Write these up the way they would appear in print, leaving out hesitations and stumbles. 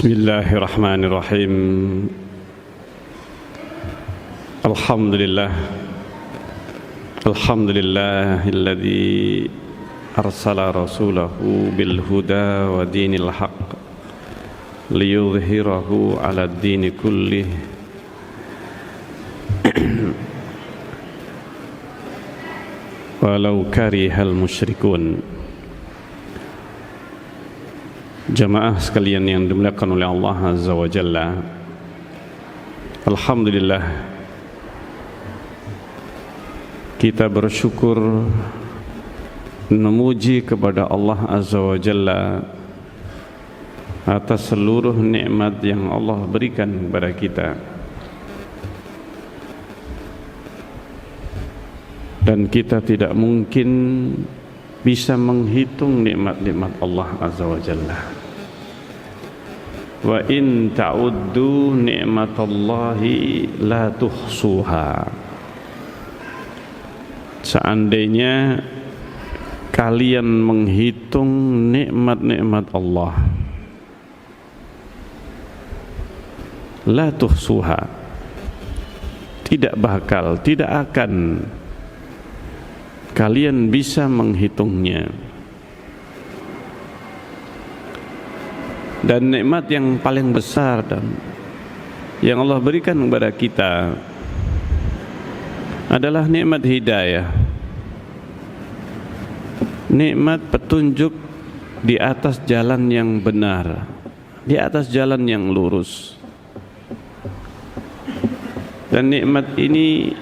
Bismillahirrahmanirrahim. Alhamdulillahilladzi arsala rasulahu bil huda wa dinil haqq liyudhhirahu 'ala ad-dini kullih walau karihal musyrikun. Jamaah sekalian yang dimuliakan oleh Allah Azza wa Jalla, alhamdulillah kita bersyukur memuji kepada Allah Azza wa Jalla atas seluruh nikmat yang Allah berikan kepada kita, dan kita tidak mungkin bisa menghitung nikmat-nikmat Allah Azza wa Jalla. Wa in ta'uddu ni'matallahi la tuhsuha. Seandainya kalian menghitung nikmat-nikmat Allah, la tuhsuha, tidak akan kalian bisa menghitungnya. Dan nikmat yang paling besar dan yang Allah berikan kepada kita adalah nikmat hidayah, nikmat petunjuk di atas jalan yang benar, di atas jalan yang lurus. Dan nikmat ini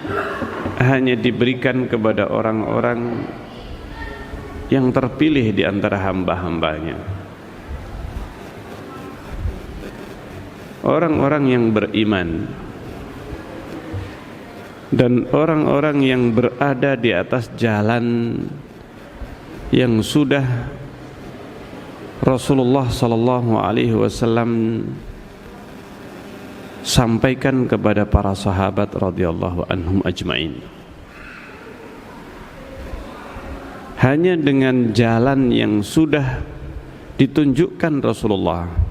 hanya diberikan kepada orang-orang yang terpilih di antara hamba-hambanya, orang-orang yang beriman dan orang-orang yang berada di atas jalan yang sudah Rasulullah sallallahu alaihi wasallam sampaikan kepada para sahabat radhiyallahu anhum ajmain. Hanya dengan jalan yang sudah ditunjukkan Rasulullah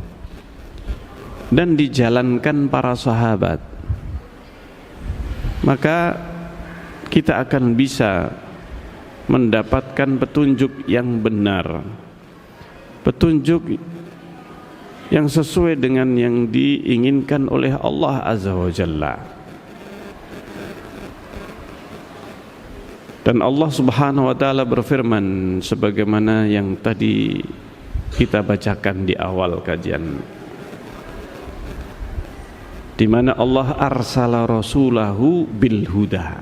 dan dijalankan para sahabat, maka kita akan bisa mendapatkan petunjuk yang benar, petunjuk yang sesuai dengan yang diinginkan oleh Allah Azza wa Jalla. Dan Allah Subhanahu wa taala berfirman sebagaimana yang tadi kita bacakan di awal kajian, di mana Allah arsala rasulahu bil huda.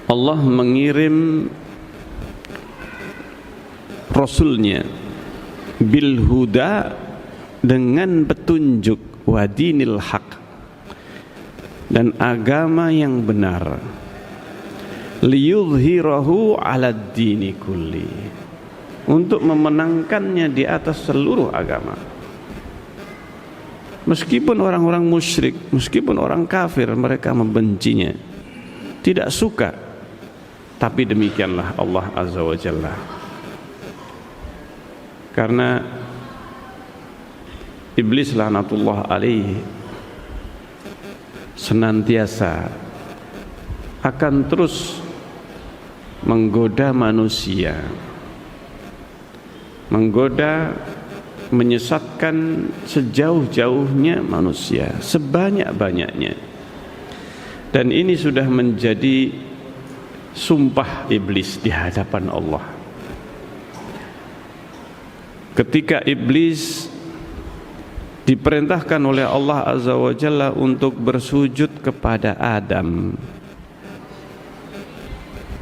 Allah mengirim rasulnya bil huda, dengan petunjuk, wa dinil haq, dan agama yang benar, liyudhhirahu 'ala ad-dini kulli, untuk memenangkannya di atas seluruh agama. Meskipun orang-orang musyrik, meskipun orang kafir, mereka membencinya, tidak suka, tapi demikianlah Allah Azza wa Jalla. Karena iblis laknatullah alaihi senantiasa akan terus menggoda manusia, menggoda, menyesatkan sejauh-jauhnya manusia, sebanyak-banyaknya. Dan ini sudah menjadi sumpah iblis di hadapan Allah. Ketika iblis diperintahkan oleh Allah Azza wa Jalla untuk bersujud kepada Adam,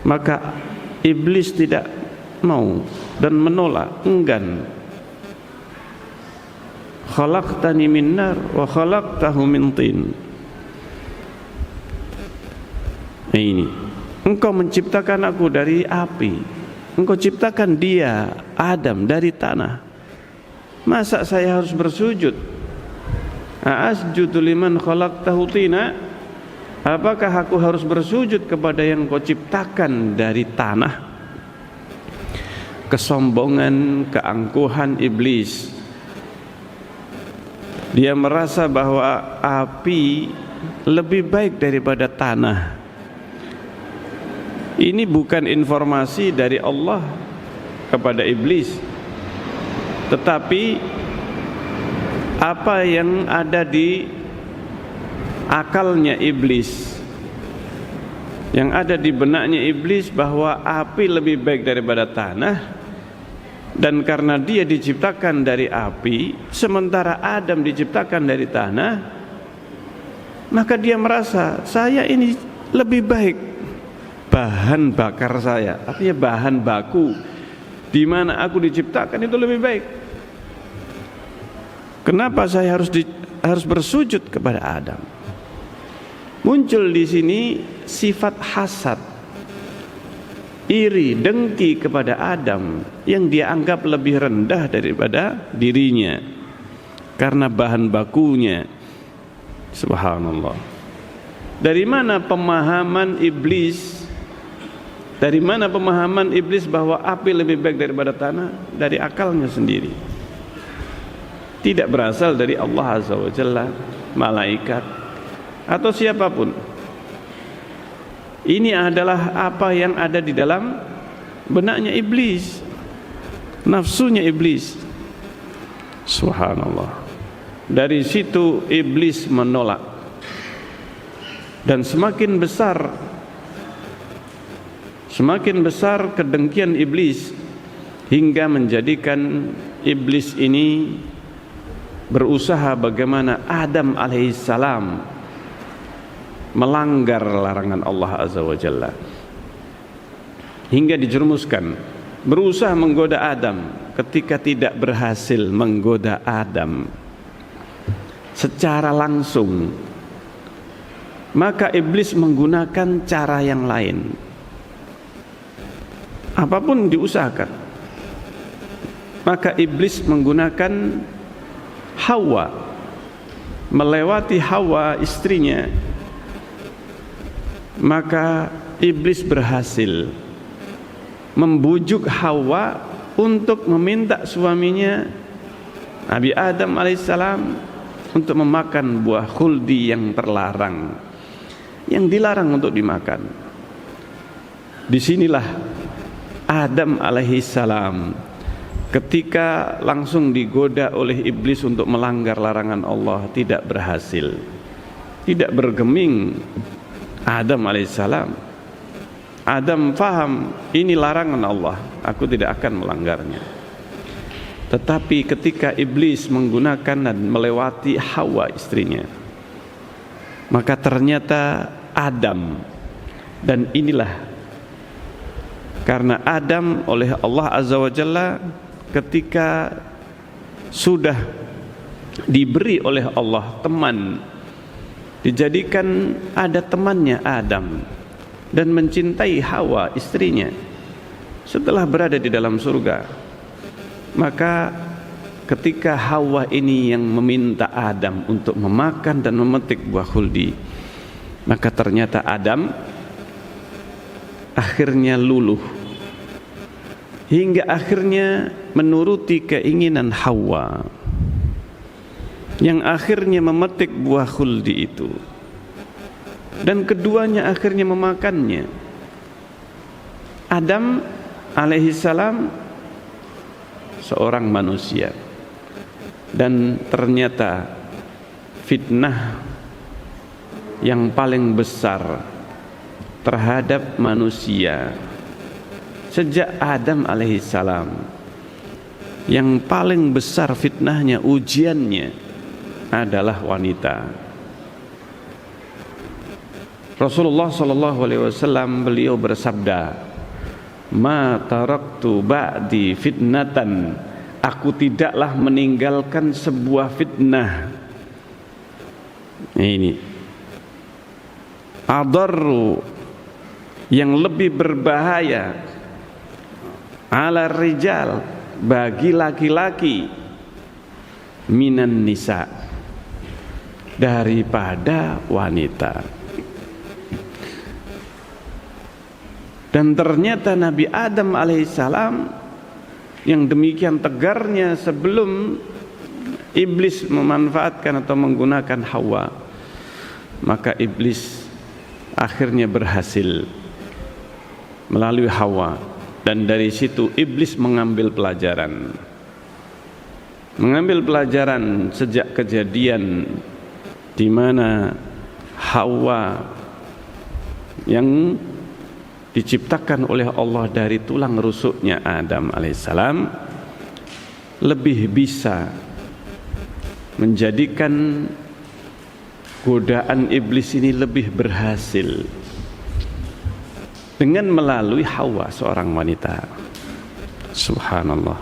maka iblis tidak mau dan menolak, enggan. Khalaqtani min nar wa khalaqtahu min tin. Ini, engkau menciptakan aku dari api, engkau ciptakan dia, Adam, dari tanah. Masa saya harus bersujud? Asjudu liman khalaqtahu tina? Apakah aku harus bersujud kepada yang kau ciptakan dari tanah? Kesombongan, keangkuhan iblis Dia merasa bahwa api lebih baik daripada tanah. Ini bukan informasi dari Allah kepada iblis, tetapi apa yang ada di akalnya iblis, yang ada di benaknya iblis, bahwa api lebih baik daripada tanah. Dan karena dia diciptakan dari api, sementara Adam diciptakan dari tanah, maka dia merasa saya ini lebih baik. Bahan bakar saya, artinya bahan baku di mana aku diciptakan itu lebih baik. Kenapa saya harus bersujud kepada Adam? Muncul di sini sifat hasad, iri, dengki kepada Adam yang dia anggap lebih rendah daripada dirinya karena bahan bakunya. Subhanallah. Dari mana pemahaman iblis? Dari mana pemahaman iblis bahwa api lebih baik daripada tanah? Dari akalnya sendiri. Tidak berasal dari Allah Azza wa Jalla, malaikat, atau siapapun. Ini adalah apa yang ada di dalam benaknya iblis, nafsunya iblis. Subhanallah. Dari situ iblis menolak, dan semakin besar kedengkian iblis hingga menjadikan iblis ini berusaha bagaimana Adam alaihissalam melanggar larangan Allah Azza wa Jalla, hingga dijerumuskan berusaha menggoda Adam. Ketika tidak berhasil menggoda Adam secara langsung, maka iblis menggunakan cara yang lain. Apapun diusahakan, maka iblis menggunakan Hawa, melewati Hawa istrinya. Maka iblis berhasil membujuk Hawa untuk meminta suaminya Nabi Adam alaihissalam untuk memakan buah khuldi yang terlarang, yang dilarang untuk dimakan. Disinilah Adam alaihissalam ketika langsung digoda oleh iblis untuk melanggar larangan Allah, tidak berhasil, tidak bergeming. Adam alaihissalam, Adam faham ini larangan Allah, aku tidak akan melanggarnya. Tetapi ketika iblis menggunakan dan melewati Hawa istrinya, maka ternyata Adam, dan inilah karena Adam oleh Allah Azza wa Jalla ketika sudah diberi oleh Allah teman, dijadikan ada temannya Adam, dan mencintai Hawa istrinya setelah berada di dalam surga. Maka ketika Hawa ini yang meminta Adam untuk memakan dan memetik buah khuldi, maka ternyata Adam akhirnya luluh hingga akhirnya menuruti keinginan Hawa, yang akhirnya memetik buah khuldi itu, dan keduanya akhirnya memakannya. Adam alaihissalam seorang manusia, dan ternyata fitnah yang paling besar terhadap manusia sejak Adam alaihissalam, yang paling besar fitnahnya, ujiannya adalah wanita. Rasulullah sallallahu alaihi wasallam beliau bersabda, "Ma taraktu ba'di fitnatan." Aku tidaklah meninggalkan sebuah fitnah. Ini adarru, yang lebih berbahaya, ala rijal, bagi laki-laki, minan nisa, daripada wanita. Dan ternyata Nabi Adam alaihissalam yang demikian tegarnya sebelum iblis memanfaatkan atau menggunakan Hawa, maka iblis akhirnya berhasil melalui Hawa, dan dari situ iblis mengambil pelajaran sejak kejadian di mana Hawa yang diciptakan oleh Allah dari tulang rusuknya Adam alaihissalam lebih bisa menjadikan godaan iblis ini lebih berhasil dengan melalui Hawa, seorang wanita. Subhanallah.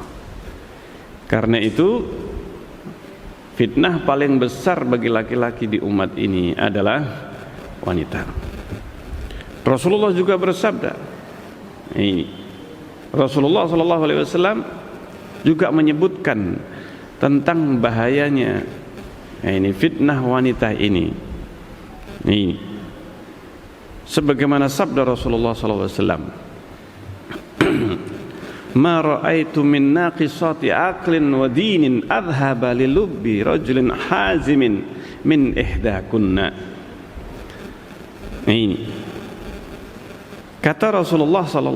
Karena itu fitnah paling besar bagi laki-laki di umat ini adalah wanita. Rasulullah juga bersabda, Rasulullah SAW juga menyebutkan tentang bahayanya fitnah wanita ini. Sebagaimana sabda Rasulullah SAW, ma ra'aitu min naqisati aqlin wa dinin adhaba li lubbi rajulin hazimin min ihdakunna. Ini kata Rasulullah SAW,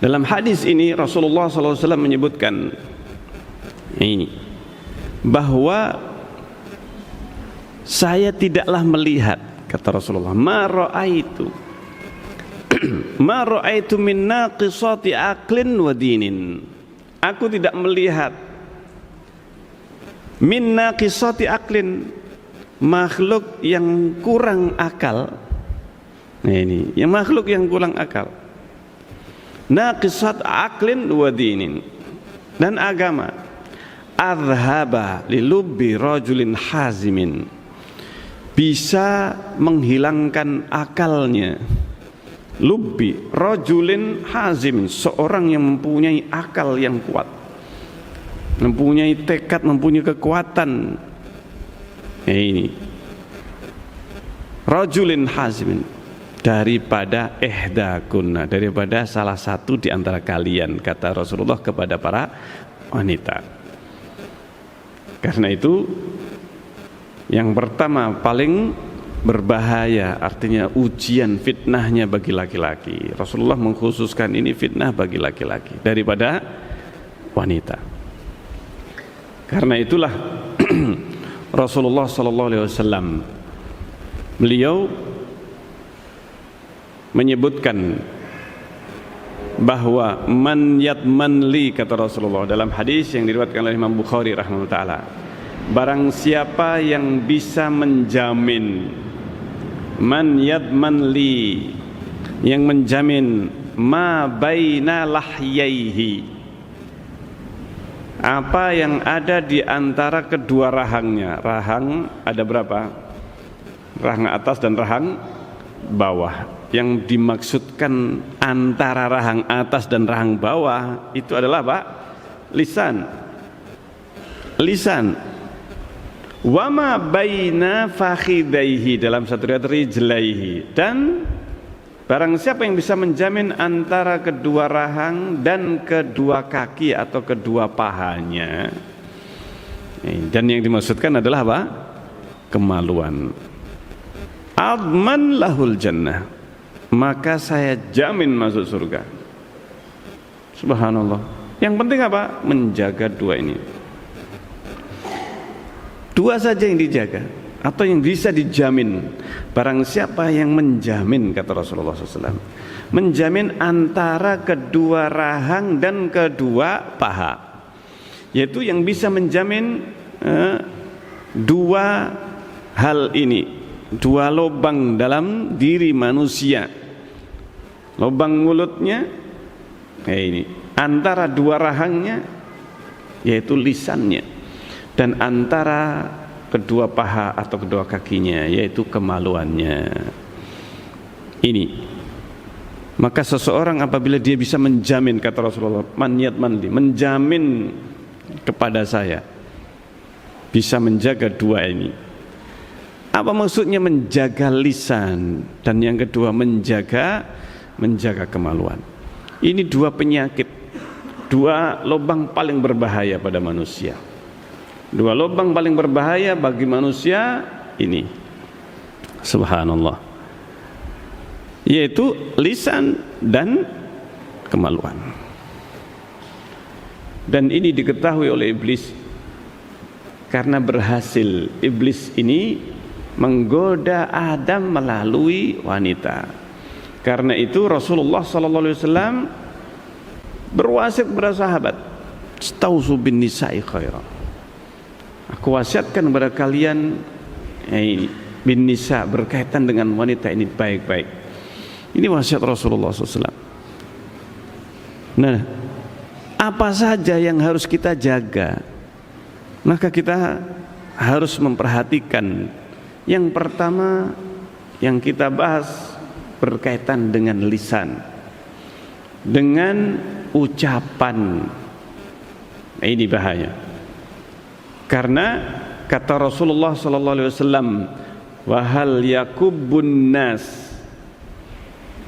dalam hadis ini Rasulullah SAW menyebutkan bahwa saya tidaklah melihat, kata Rasulullah, ma ra'aitu min naqisati aqlin wa dinin. Aku tidak melihat min naqisati aqlin, makhluk yang kurang akal. Yang makhluk yang kurang akal. Naqisat aqlin wa dinin, dan agama, adhaba lilubbi rajulin hazimin, bisa menghilangkan akalnya. Lubbi rajulin hazimin, seorang yang mempunyai akal yang kuat, mempunyai tekad, mempunyai kekuatan. Ini rajulin hazimin, daripada ihdakunna, daripada salah satu di antara kalian, kata Rasulullah kepada para wanita. Karena itu yang pertama paling berbahaya, artinya ujian fitnahnya bagi laki-laki. Rasulullah mengkhususkan ini fitnah bagi laki-laki daripada wanita. Karena itulah Rasulullah SAW beliau menyebutkan bahwa man yatman li, kata Rasulullah dalam hadis yang diriwayatkan oleh Imam Bukhari rahimahullah taala, barang siapa yang bisa menjamin, man yatman li, yang menjamin ma baina lahyaihi, apa yang ada di antara kedua rahangnya. Rahang ada berapa? Rahang atas dan rahang bawah. Yang dimaksudkan antara rahang atas dan rahang bawah itu adalah apa? Lisan. Lisan. Wa ma baina fakhidaihi, dalam satu riwayat rijlaihi, dan barang siapa yang bisa menjamin antara kedua rahang dan kedua kaki atau kedua pahanya. Dan yang dimaksudkan adalah apa? Kemaluan. Adman lahul jannah, maka saya jamin masuk surga. Subhanallah. Yang penting apa? Menjaga dua ini. Dua saja yang dijaga atau yang bisa dijamin. Barang siapa yang menjamin, kata Rasulullah SAW, menjamin antara kedua rahang dan kedua paha, yaitu yang bisa menjamin dua hal ini, dua lubang dalam diri manusia. Lubang mulutnya ini antara dua rahangnya, yaitu lisannya, dan antara kedua paha atau kedua kakinya, yaitu kemaluannya. Ini maka seseorang apabila dia bisa menjamin, kata Rasulullah, man yatman li, menjamin kepada saya, bisa menjaga dua ini, Apa maksudnya menjaga lisan? Dan yang kedua menjaga kemaluan. Ini dua penyakit, dua lubang paling berbahaya pada manusia. Dua lubang paling berbahaya bagi manusia ini, subhanallah, yaitu lisan dan kemaluan. Dan ini diketahui oleh iblis, karena berhasil iblis ini menggoda Adam melalui wanita. Karena itu Rasulullah SAW berwasiat kepada sahabat, "Stausu bin nisa'i khaira." Aku wasiatkan kepada kalian bin nisa, berkaitan dengan wanita ini baik-baik. Ini wasiat Rasulullah SAW. Nah, apa saja yang harus kita jaga? Maka kita harus memperhatikan. Yang pertama yang kita bahas berkaitan dengan lisan, dengan ucapan. Ini bahaya. Karena kata Rasulullah SAW, "Wa hal yakubbun nas."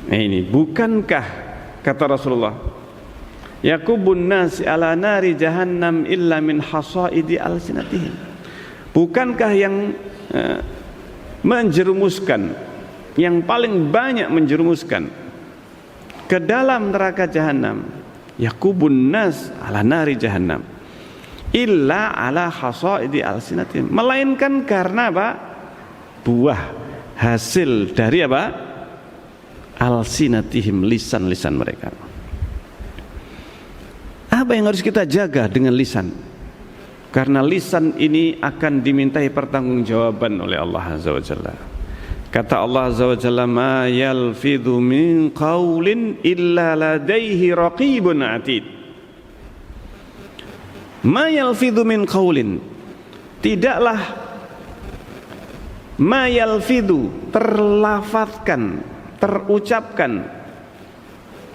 Ini bukankah kata Rasulullah, "Yakubbun nas ala nari jahannam illa min hasaidi alsinatihim." Bukankah yang menjerumuskan, yang paling banyak menjerumuskan ke dalam neraka jahanam, yakubun nas ala nari jahannam illa ala hasaidi alsinatihim, melainkan karena apa? Buah hasil dari apa? Alsinatihim, lisan-lisan mereka. Apa yang harus kita jaga dengan lisan? Karena lisan ini akan dimintai pertanggungjawaban oleh Allah Azza wa Jalla. Kata Allah Azza wa Jalla, "Ma yalfidhu min qawlin illa ladaihi raqibun atid." Ma yalfidhu min qawlin, tidaklah ma yalfidhu, terlafadzkan, terucapkan.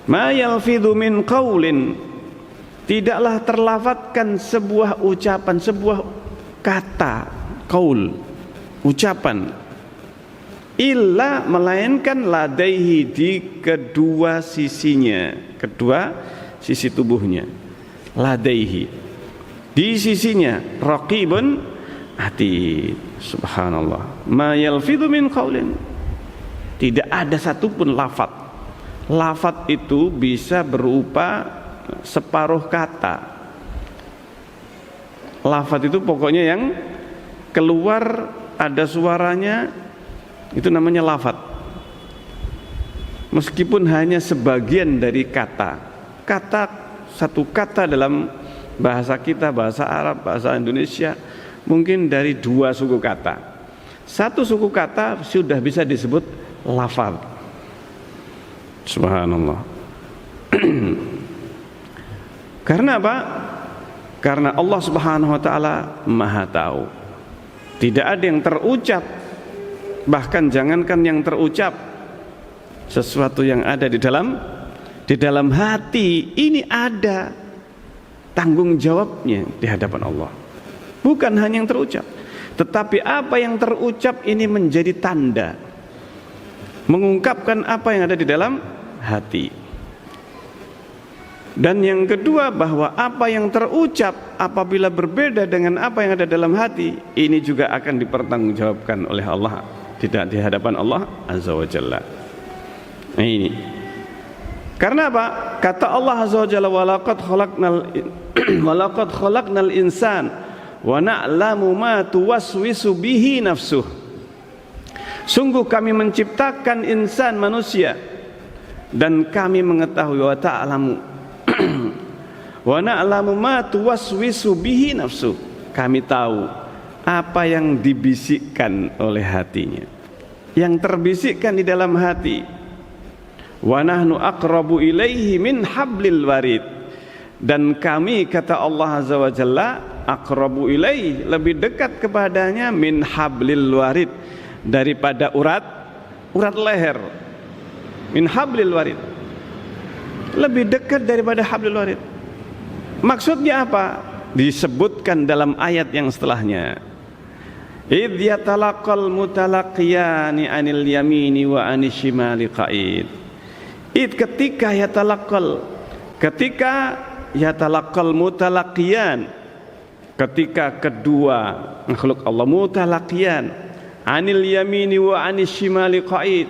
Ma yalfidhu min qawlin, tidaklah terlafadzkan sebuah ucapan, sebuah kata, qaul, ucapan, illa, melainkan ladaihi, di kedua sisinya, kedua sisi tubuhnya, ladaihi, di sisinya, raqibun atid. Subhanallah, ma yalfidhu min qaulin, tidak ada satupun lafaz. Lafaz itu bisa berupa separuh kata. Lafaz itu pokoknya yang keluar ada suaranya, itu namanya lafaz. Meskipun hanya sebagian dari kata. Satu kata dalam bahasa kita, bahasa Arab, bahasa Indonesia, mungkin dari dua suku kata. Satu suku kata sudah bisa disebut lafaz. Subhanallah. Karena apa? Karena Allah Subhanahu wa taala Maha tahu. Tidak ada yang terucap, bahkan jangankan yang terucap, sesuatu yang ada di dalam hati ini ada tanggung jawabnya di hadapan Allah. Bukan hanya yang terucap, tetapi apa yang terucap ini menjadi tanda, mengungkapkan apa yang ada di dalam hati. Dan yang kedua, bahwa apa yang terucap apabila berbeda dengan apa yang ada dalam hati, ini juga akan dipertanggungjawabkan oleh Allah tidak di hadapan Allah Azza wa Jalla. Nah, ini karena apa? Kata Allah Azza wa Jalla, walaqad khalaqnal insan wa na'lamu ma tuwaswisu bihi nafsuh. Sungguh kami menciptakan insan, manusia, dan kami mengetahui, wa ta'lamu wa na'lamu ma tuwaswisu bihi nafsu, kami tahu apa yang dibisikkan oleh hatinya, yang terbisikkan di dalam hati. Wa nahnu aqrabu ilaihi min hablil warid, dan kami, kata Allah Azza wa Jalla, aqrabu ilaihi, lebih dekat kepadanya, min hablil warid, daripada urat leher. Min hablil warid, lebih dekat daripada hablil warid. Maksudnya apa? Disebutkan dalam ayat yang setelahnya, idh yatalaqal mutalaqiyani 'anil yamini wa 'anil shimali qa'id. Ketika yatalaqal mutalaqiyan, ketika kedua makhluk Allah mutalaqiyan 'anil yamini wa 'anil shimali qa'id.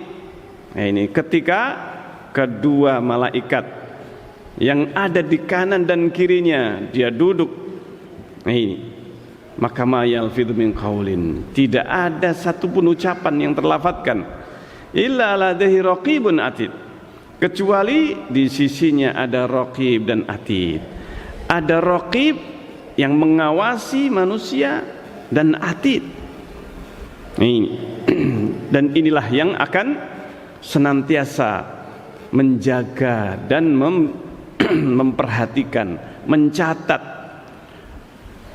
Nah, ini ketika kedua malaikat yang ada di kanan dan kirinya dia duduk. Nah, ini maka ma yalfidhu min qaulin, tidak ada satupun ucapan yang terlafadzkan illa ladaihi raqibun atid, kecuali di sisinya ada raqib dan atid. Ada raqib yang mengawasi manusia dan atid. Ini dan inilah yang akan senantiasa menjaga dan memperhatikan, mencatat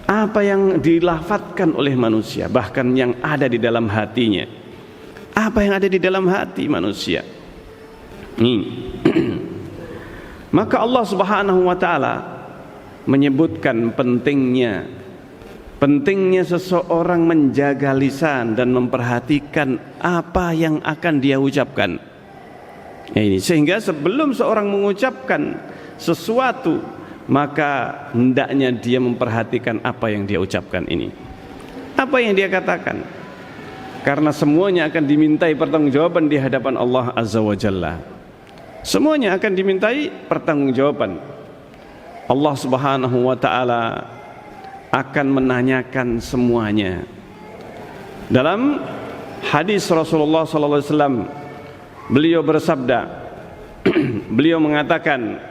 apa yang dilafadzkan oleh manusia, bahkan yang ada di dalam hatinya. Apa yang ada di dalam hati manusia. Maka Allah Subhanahu wa taala menyebutkan pentingnya seseorang menjaga lisan dan memperhatikan apa yang akan dia ucapkan. Ini sehingga sebelum seorang mengucapkan sesuatu, maka hendaknya dia memperhatikan apa yang dia ucapkan ini, apa yang dia katakan, karena semuanya akan dimintai pertanggungjawaban di hadapan Allah Azza wa Jalla. Semuanya akan dimintai pertanggungjawaban. Allah Subhanahu wa taala akan menanyakan semuanya. Dalam hadis Rasulullah sallallahu alaihi wasallam, beliau bersabda, beliau mengatakan,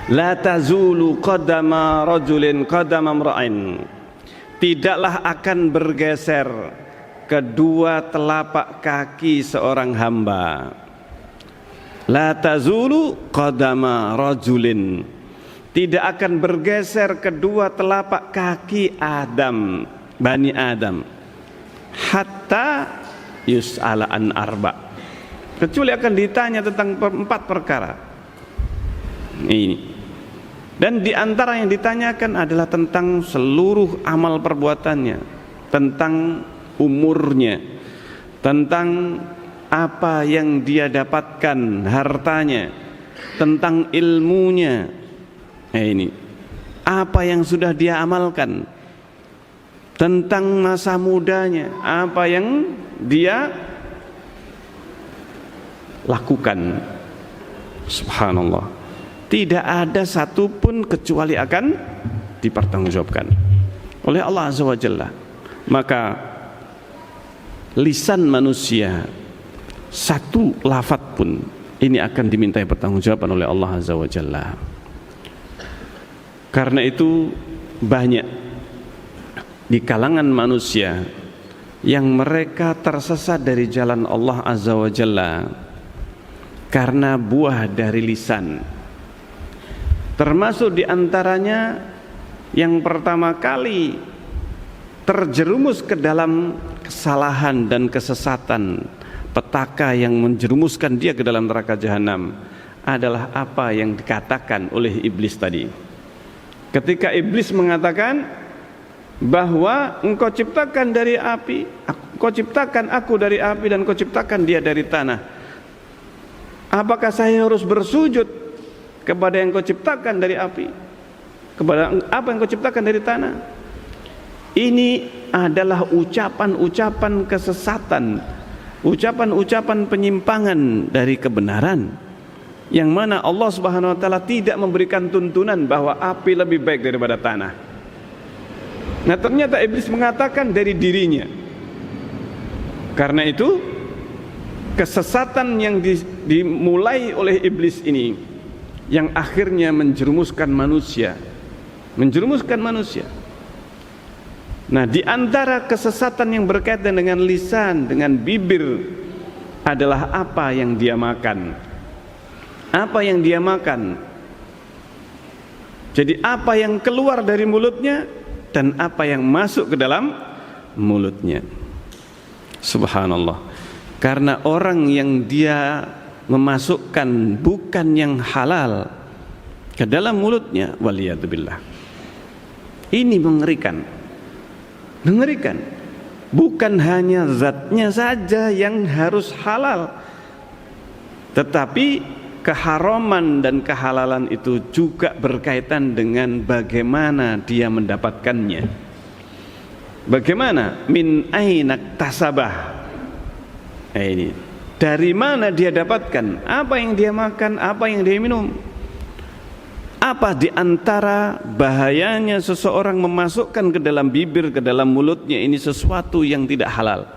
la tazulu qadama rajulin qadama imra'in, tidaklah akan bergeser kedua telapak kaki seorang hamba. La tazulu qadama rajulin, tidak akan bergeser kedua telapak kaki Adam, Bani Adam, hatta yus'ala an arba', kecuali akan ditanya tentang 4 perkara. Ini. Dan di antara yang ditanyakan adalah tentang seluruh amal perbuatannya, tentang umurnya, tentang apa yang dia dapatkan, hartanya, tentang ilmunya. Ini. Apa yang sudah dia amalkan, tentang masa mudanya, apa yang dia lakukan. Subhanallah. Tidak ada satupun kecuali akan dipertanggungjawabkan oleh Allah Azza wa Jalla. Maka lisan manusia, satu lafaz pun ini akan dimintai pertanggungjawaban oleh Allah Azza wa Jalla. Karena itu banyak di kalangan manusia yang mereka tersesat dari jalan Allah Azza wa Jalla karena buah dari lisan. Termasuk diantaranya yang pertama kali terjerumus ke dalam kesalahan dan kesesatan, petaka yang menjerumuskan dia ke dalam neraka jahanam, adalah apa yang dikatakan oleh iblis tadi. Ketika iblis mengatakan bahwa engkau ciptakan dari api, engkau ciptakan aku dari api, dan engkau ciptakan dia dari tanah, apakah saya harus bersujud kepada yang kau ciptakan dari api, kepada apa yang kau ciptakan dari tanah? Ini adalah ucapan-ucapan kesesatan, ucapan-ucapan penyimpangan dari kebenaran, yang mana Allah Subhanahu wa taala tidak memberikan tuntunan bahwa api lebih baik daripada tanah. Nah, ternyata iblis mengatakan dari dirinya. Karena itu kesesatan yang dimulai oleh iblis ini yang akhirnya menjerumuskan manusia. Nah, di antara kesesatan yang berkaitan dengan lisan, dengan bibir, adalah apa yang dia makan. Apa yang dia makan. Jadi apa yang keluar dari mulutnya dan apa yang masuk ke dalam mulutnya. Subhanallah. Karena orang yang dia memasukkan bukan yang halal, ke dalam mulutnya, waliyadzubillah. Ini mengerikan. Mengerikan. Bukan hanya zatnya saja yang harus halal, tetapi keharaman dan kehalalan itu juga berkaitan dengan bagaimana dia mendapatkannya. Bagaimana? Min ainak tasabah. Ini dari mana dia dapatkan? Apa yang dia makan? Apa yang dia minum? Apa di antara bahayanya seseorang memasukkan ke dalam bibir, ke dalam mulutnya ini sesuatu yang tidak halal?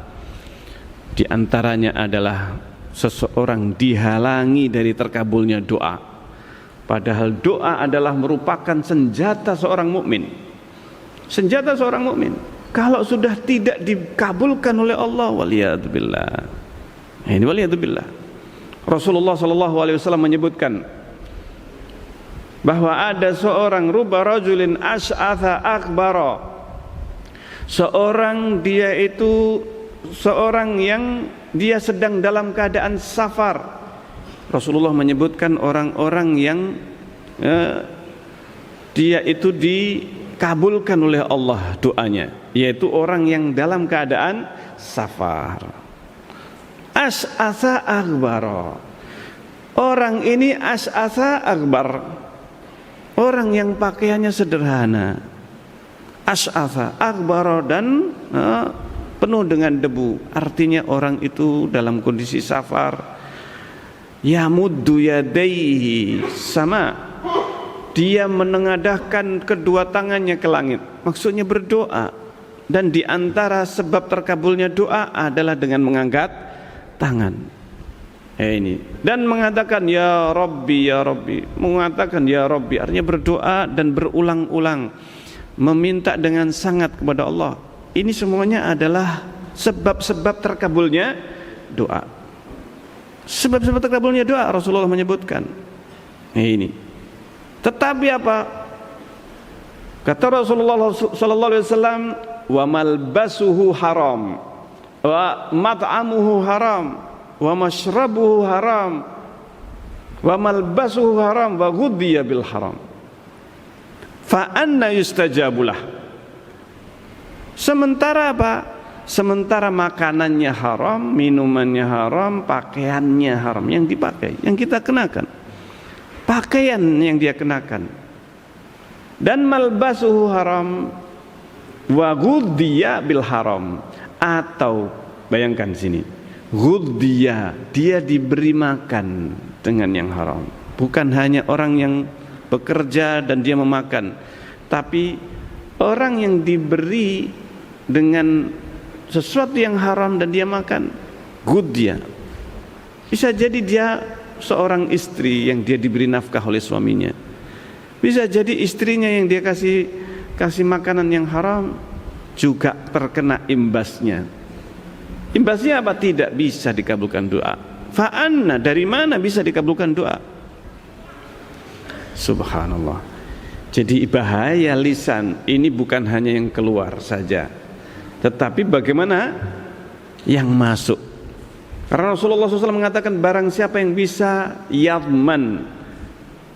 Di antaranya adalah seseorang dihalangi dari terkabulnya doa. Padahal doa adalah merupakan senjata seorang mukmin. Senjata seorang mukmin. Kalau sudah tidak dikabulkan oleh Allah, waliyadzubillah. Ini waliyadzubillah. Rasulullah SAW menyebutkan bahwa ada seorang ruba rajulin as'atha akbara. Seorang dia itu seorang yang dia sedang dalam keadaan safar. Rasulullah menyebutkan orang-orang yang dia itu dikabulkan oleh Allah doanya, yaitu orang yang dalam keadaan safar. As'atha akbara. Orang ini as'atha akbar. Orang yang pakaiannya sederhana, as'atha akbara, dan penuh dengan debu. Artinya orang itu dalam kondisi safar. Yamuddu yadaihi sama, dia menengadahkan kedua tangannya ke langit, maksudnya berdoa. Dan di antara sebab terkabulnya doa adalah dengan mengangkat tangan. Ini dan mengatakan ya Rabbi, ya Rabbi. Mengatakan ya Rabbi artinya berdoa dan berulang-ulang meminta dengan sangat kepada Allah. Ini semuanya adalah sebab-sebab terkabulnya doa. Sebab-sebab terkabulnya doa Rasulullah menyebutkan. Ini. Tetapi apa? Kata Rasulullah sallallahu alaihi wasallam, wa malbasuhu haram, wa mat'amuhu haram, wa mashrabuhu haram, wa malbasuhu haram, wa ghudhiya bil haram. Fa anna yustajabulah. Sementara apa? Sementara makanannya haram, minumannya haram, pakaiannya haram yang dipakai, yang kita kenakan. Pakaian yang dia kenakan. Dan malbasuhu haram, wa ghudhiya bil haram. Atau bayangkan sini, ghudhiya, dia diberi makan dengan yang haram. Bukan hanya orang yang bekerja dan dia memakan, tapi orang yang diberi dengan sesuatu yang haram dan dia makan, ghudhiya. Bisa jadi dia seorang istri yang dia diberi nafkah oleh suaminya. Bisa jadi istrinya yang dia kasih makanan yang haram juga terkena imbasnya. Imbasnya apa? Tidak bisa dikabulkan doa. Fa'anna, dari mana bisa dikabulkan doa? Subhanallah. Jadi bahaya lisan ini bukan hanya yang keluar saja, tetapi bagaimana yang masuk. Karena Rasulullah SAW mengatakan barang siapa yang bisa yadman,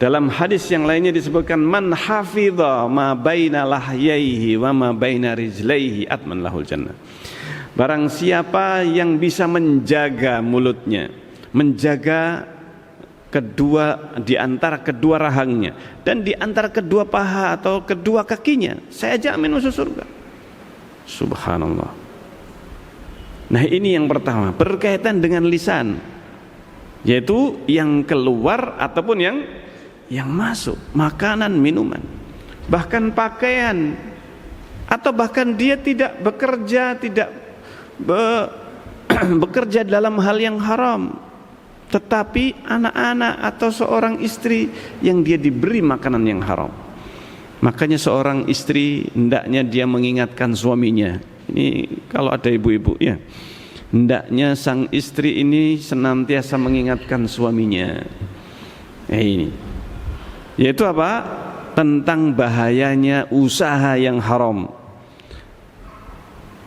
dalam hadis yang lainnya disebutkan man hafidha ma baina lahyaihi wa ma baina rijlaihi atman lahul jannah. Barang siapa yang bisa menjaga mulutnya, menjaga kedua di antara kedua rahangnya dan di antara kedua paha atau kedua kakinya, saya jamin masuk surga. Subhanallah. Nah, ini yang pertama berkaitan dengan lisan, yaitu yang keluar ataupun yang masuk, makanan, minuman, bahkan pakaian, atau bahkan dia tidak bekerja, tidak bekerja dalam hal yang haram, tetapi anak-anak atau seorang istri yang dia diberi makanan yang haram. Makanya seorang istri hendaknya dia mengingatkan suaminya. Ini kalau ada ibu-ibu ya, hendaknya sang istri ini senantiasa mengingatkan suaminya. Ini yaitu apa? Tentang bahayanya usaha yang haram.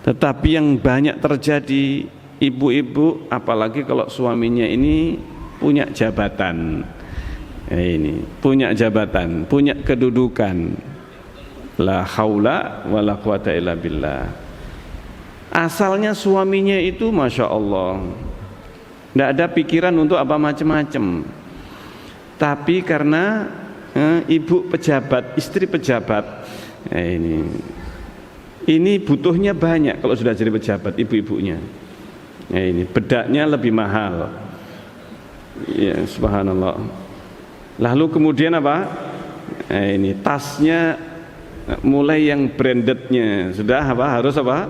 Tetapi yang banyak terjadi, ibu-ibu apalagi kalau suaminya ini punya jabatan, Ini punya jabatan, punya kedudukan. La haula wala quwata illa billah. Asalnya suaminya itu masya Allah, tidak ada pikiran untuk apa macam-macam. Tapi karena ibu pejabat, istri pejabat, ini butuhnya banyak kalau sudah jadi pejabat ibu-ibunya. Ini bedaknya lebih mahal. Ya subhanallah. Lalu kemudian apa? Ini tasnya mulai yang brandednya sudah apa? Harus apa?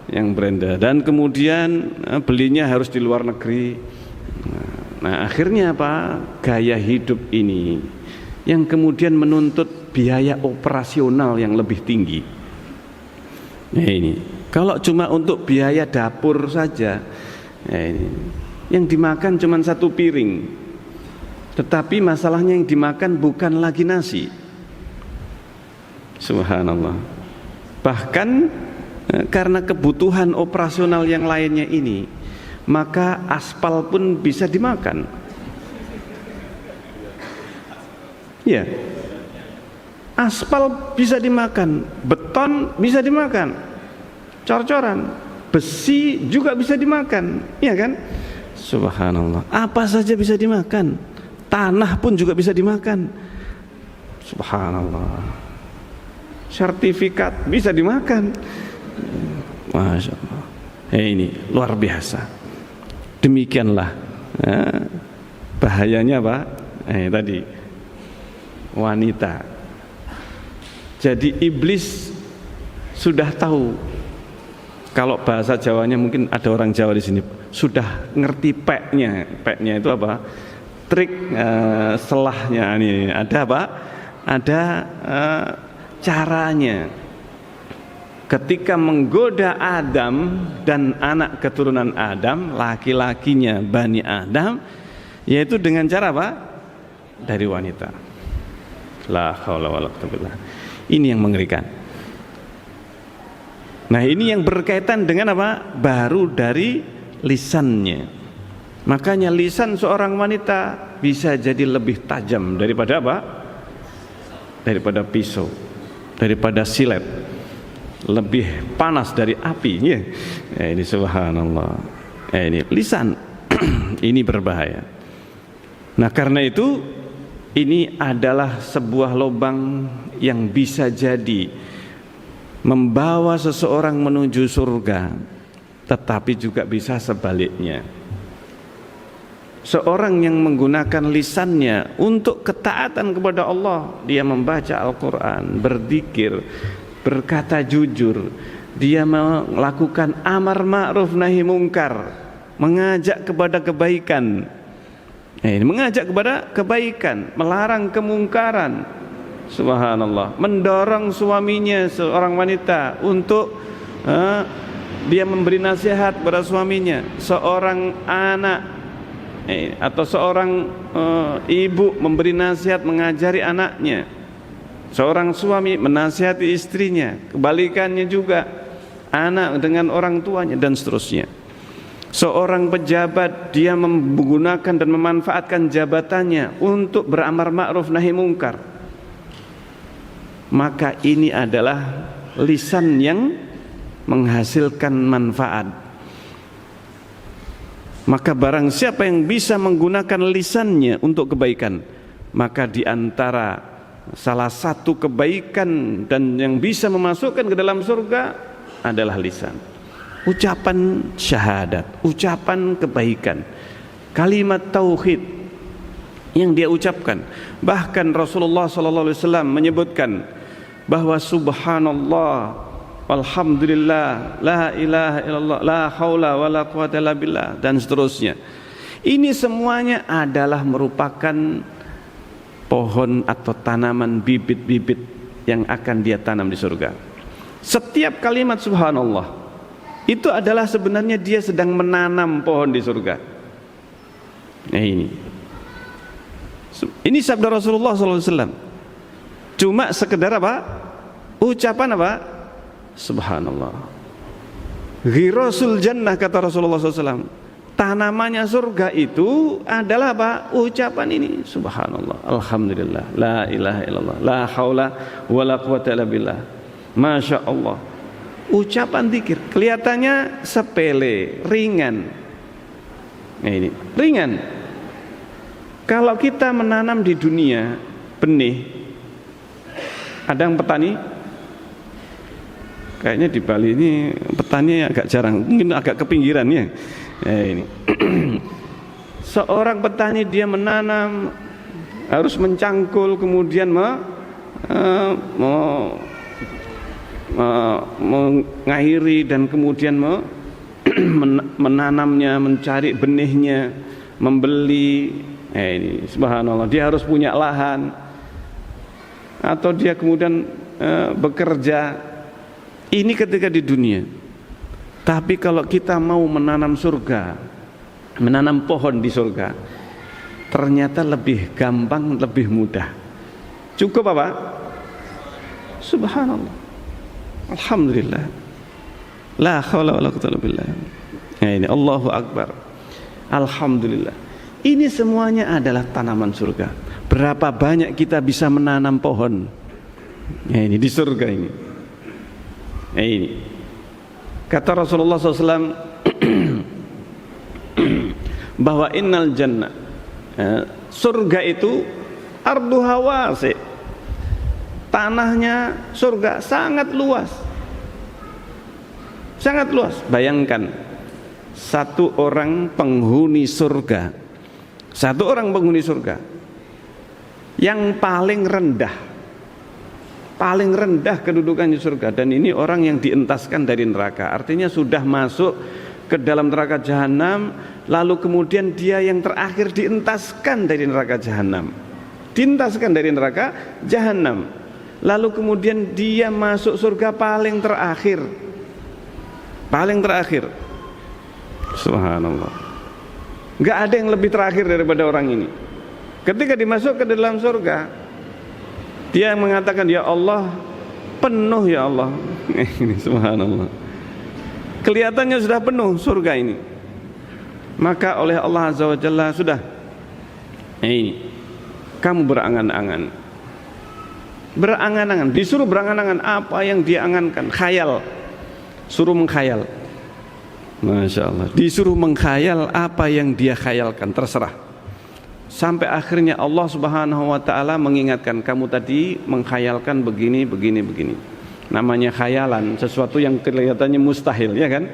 Yang branded. Dan kemudian belinya harus di luar negeri. Nah akhirnya apa? Gaya hidup ini yang kemudian menuntut biaya operasional yang lebih tinggi. Nah ini kalau cuma untuk biaya dapur saja, ini yang dimakan cuma satu piring. Tetapi masalahnya yang dimakan bukan lagi nasi. Subhanallah. Bahkan karena kebutuhan operasional yang lainnya ini, maka aspal pun bisa dimakan. Ya, aspal bisa dimakan, beton bisa dimakan, cor-coran, besi juga bisa dimakan, ya kan? Subhanallah. Apa saja bisa dimakan. Tanah pun juga bisa dimakan. Subhanallah. Sertifikat bisa dimakan. Masya Allah. Ini luar biasa. Demikianlah bahayanya Pak. Tadi wanita. Jadi iblis sudah tahu. Kalau bahasa Jawanya mungkin ada orang Jawa di sini sudah ngerti peknya. Peknya itu apa? Trik selahnya ini ada apa? Ada caranya. Ketika menggoda Adam dan anak keturunan Adam, laki-lakinya Bani Adam, yaitu dengan cara apa? Dari wanita. La haula wala quwwata illa billah. Ini yang mengerikan. Nah, ini yang berkaitan dengan apa? Baru dari lisannya. Makanya lisan seorang wanita bisa jadi lebih tajam daripada apa? Daripada pisau, daripada silet, lebih panas dari api. Ya. Ini subhanallah. Ini lisan ini berbahaya. Nah karena itu ini adalah sebuah lubang yang bisa jadi membawa seseorang menuju surga, tetapi juga bisa sebaliknya. Seorang yang menggunakan lisannya untuk ketaatan kepada Allah, dia membaca Al-Quran, berzikir, berkata jujur, dia melakukan amar ma'ruf nahi mungkar, mengajak kepada kebaikan, mengajak kepada kebaikan, melarang kemungkaran. Subhanallah. Mendorong suaminya, seorang wanita, untuk dia memberi nasihat kepada suaminya. Seorang anak atau seorang ibu memberi nasihat, mengajari anaknya. Seorang suami menasihati istrinya, kebalikannya juga anak dengan orang tuanya, dan seterusnya. Seorang pejabat, dia menggunakan dan memanfaatkan jabatannya untuk beramar ma'ruf nahi mungkar. Maka ini adalah lisan yang menghasilkan manfaat. Maka barang siapa yang bisa menggunakan lisannya untuk kebaikan, maka di antara salah satu kebaikan dan yang bisa memasukkan ke dalam surga adalah lisan. Ucapan syahadat, ucapan kebaikan, kalimat tauhid yang dia ucapkan. Bahkan Rasulullah SAW menyebutkan bahwa subhanallah, alhamdulillah, la ilaha illallah, la haula wala quwata illa billah, dan seterusnya. Ini semuanya adalah merupakan pohon atau tanaman, bibit-bibit yang akan dia tanam di surga. Setiap kalimat subhanallah itu adalah sebenarnya dia sedang menanam pohon di surga. Nah ini sabda Rasulullah SAW. Cuma sekedar apa? Ucapan apa? Subhanallah. Ghirasul jannah, kata Rasulullah SAW. tanamannya surga itu adalah apa? Ucapan ini, subhanallah, alhamdulillah, la ilaha illallah, la haula wala quwata illa billah, masya Allah. Ucapan zikir kelihatannya sepele, ringan. Nah ini ringan. Kalau kita menanam di dunia benih, ada yang petani, kayaknya di Bali ini petani agak jarang, mungkin agak ke pinggiran ya. Ini seorang petani, dia menanam harus mencangkul, kemudian mengairi dan kemudian menanamnya, mencari benihnya, membeli. Ini subhanallah, dia harus punya lahan atau dia kemudian bekerja. Ini ketika di dunia. Tapi kalau kita mau menanam surga, menanam pohon di surga, ternyata lebih gampang, lebih mudah. Cukup apa? Subhanallah, alhamdulillah, la haula wala quwwata illa billah. Nah ini Allahu Akbar, alhamdulillah. Ini semuanya adalah tanaman surga. Berapa banyak kita bisa menanam pohon? Nah ini di surga ini. Nah ini kata Rasulullah SAW bahwa innal jannah, surga itu arduha wasi', tanahnya surga sangat luas, sangat luas. Bayangkan satu orang penghuni surga, satu orang penghuni surga yang paling rendah kedudukan di surga, dan ini orang yang dientaskan dari neraka, artinya sudah masuk ke dalam neraka jahanam, lalu kemudian dia yang terakhir dientaskan dari neraka jahanam, dientaskan dari neraka jahanam, lalu kemudian dia masuk surga paling terakhir, paling terakhir. Subhanallah, nggak ada yang lebih terakhir daripada orang ini. Ketika dimasuk ke dalam surga, dia mengatakan, ya Allah, penuh ya Allah. Ini subhanallah, kelihatannya sudah penuh surga ini. Maka oleh Allah Azza wa Jalla, sudah, ini kamu berangan-angan, berangan-angan, disuruh berangan-angan apa yang dia angankan, khayal, suruh mengkhayal. Masya Allah, disuruh mengkhayal apa yang dia khayalkan, terserah. Sampai akhirnya Allah Subhanahu wa ta'ala mengingatkan, kamu tadi mengkhayalkan begini, begini, begini. Namanya khayalan, sesuatu yang kelihatannya mustahil, ya kan?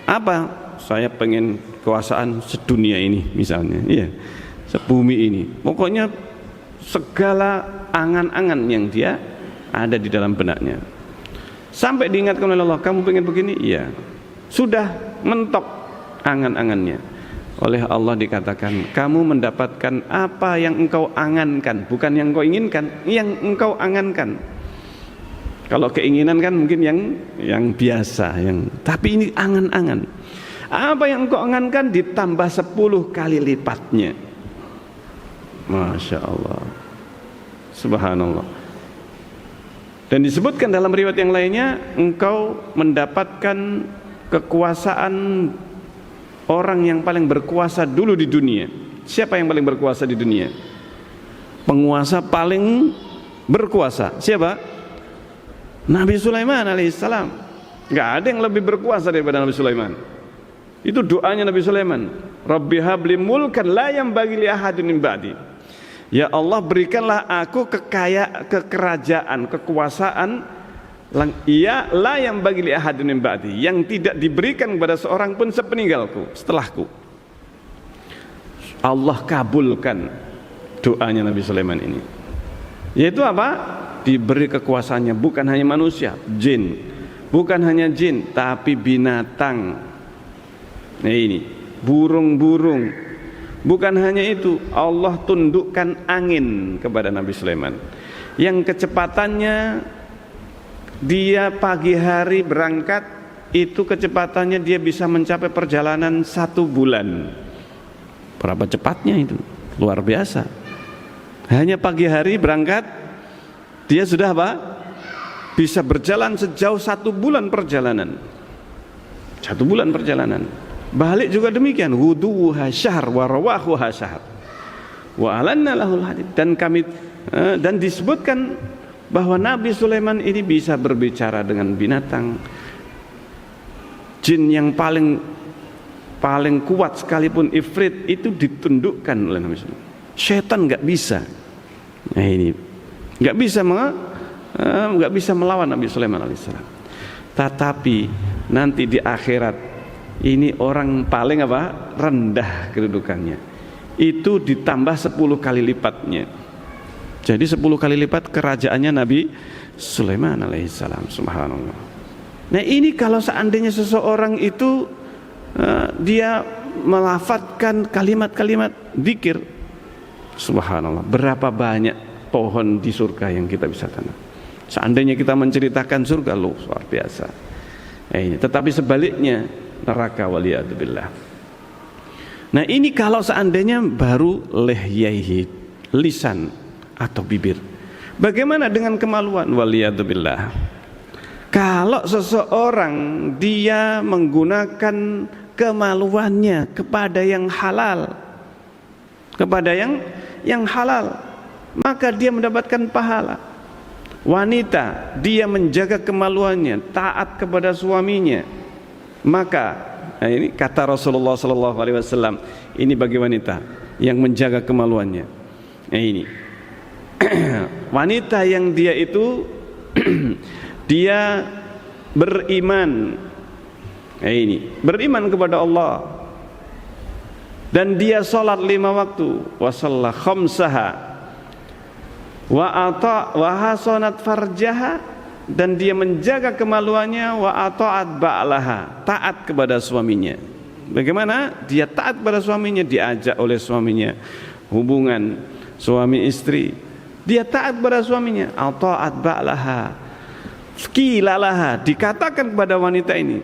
Apa? Saya pengen kekuasaan sedunia ini misalnya, iya, sebumi ini. Pokoknya segala angan-angan yang dia ada di dalam benaknya. Sampai diingatkan oleh Allah, kamu pengen begini? Iya. Sudah mentok angan-angannya. Oleh Allah dikatakan, kamu mendapatkan apa yang engkau angankan, bukan yang engkau inginkan, yang engkau angankan. Kalau keinginan kan mungkin yang biasa, tapi ini angan-angan. Apa yang engkau angankan ditambah 10 kali lipatnya. Masya Allah, subhanallah. Dan disebutkan dalam riwayat yang lainnya, engkau mendapatkan kekuasaan orang yang paling berkuasa dulu di dunia. Siapa yang paling berkuasa di dunia? Penguasa paling berkuasa. Siapa? Nabi Sulaiman alaihissalam. Gak ada yang lebih berkuasa daripada Nabi Sulaiman. Itu doanya Nabi Sulaiman. Rabbi habli mulkan la yanbaghi li ahadin min ba'di. Ya Allah, berikanlah aku kekerajaan, kekuasaan ya la yang bagi li ahadin min ba'di, yang tidak diberikan kepada seorang pun sepeninggalku, setelahku. Allah kabulkan doanya Nabi Sulaiman ini. Yaitu apa? Diberi kekuasaannya bukan hanya manusia, jin. Bukan hanya jin, tapi binatang. Nah ini, burung-burung. Bukan hanya itu, Allah tundukkan angin kepada Nabi Sulaiman, yang kecepatannya, dia pagi hari berangkat, itu kecepatannya dia bisa mencapai perjalanan 1 bulan. Berapa cepatnya itu? Luar biasa. Hanya pagi hari berangkat, dia sudah apa? Bisa berjalan sejauh 1 bulan perjalanan. 1 bulan perjalanan. Balik juga demikian, wuduha syahr wa rawahuha syahr wa alanna lahul hadid. Dan kami dan disebutkan bahwa Nabi Sulaiman ini bisa berbicara dengan binatang, jin yang paling kuat sekalipun ifrit itu ditundukkan oleh Nabi Sulaiman. Syaitan nggak bisa. Nah ini nggak bisa melawan Nabi Sulaiman alaihissalam. Tetapi nanti di akhirat ini orang paling rendah kedudukannya, itu ditambah 10 kali lipatnya. Jadi 10 kali lipat kerajaannya Nabi Sulaiman alaihissalam. Subhanallah. Nah ini kalau seandainya seseorang itu dia melafadzkan kalimat-kalimat zikir, subhanallah, berapa banyak pohon di surga yang kita bisa tanam. Seandainya kita menceritakan surga, luar biasa. Tetapi sebaliknya neraka, waliyadzubillah. Nah ini kalau seandainya baru lihyaihi, lisan atau bibir. Bagaimana dengan kemaluan, waliyadzubillah? Kalau seseorang dia menggunakan kemaluannya kepada yang halal, maka dia mendapatkan pahala. Wanita dia menjaga kemaluannya, taat kepada suaminya, maka ini kata Rasulullah SAW, ini bagi wanita yang menjaga kemaluannya. Ini wanita yang dia itu dia beriman, beriman kepada Allah, dan dia sholat 5 waktu, wa shalla khamsaha wa hasanat farjaha, dan dia menjaga kemaluannya, wa ata'at ba'laha, taat kepada suaminya. Bagaimana dia taat kepada suaminya? Diajak oleh suaminya hubungan suami istri, dia taat kepada suaminya. Ata'at ba'laha, qilalaha, dikatakan kepada wanita ini,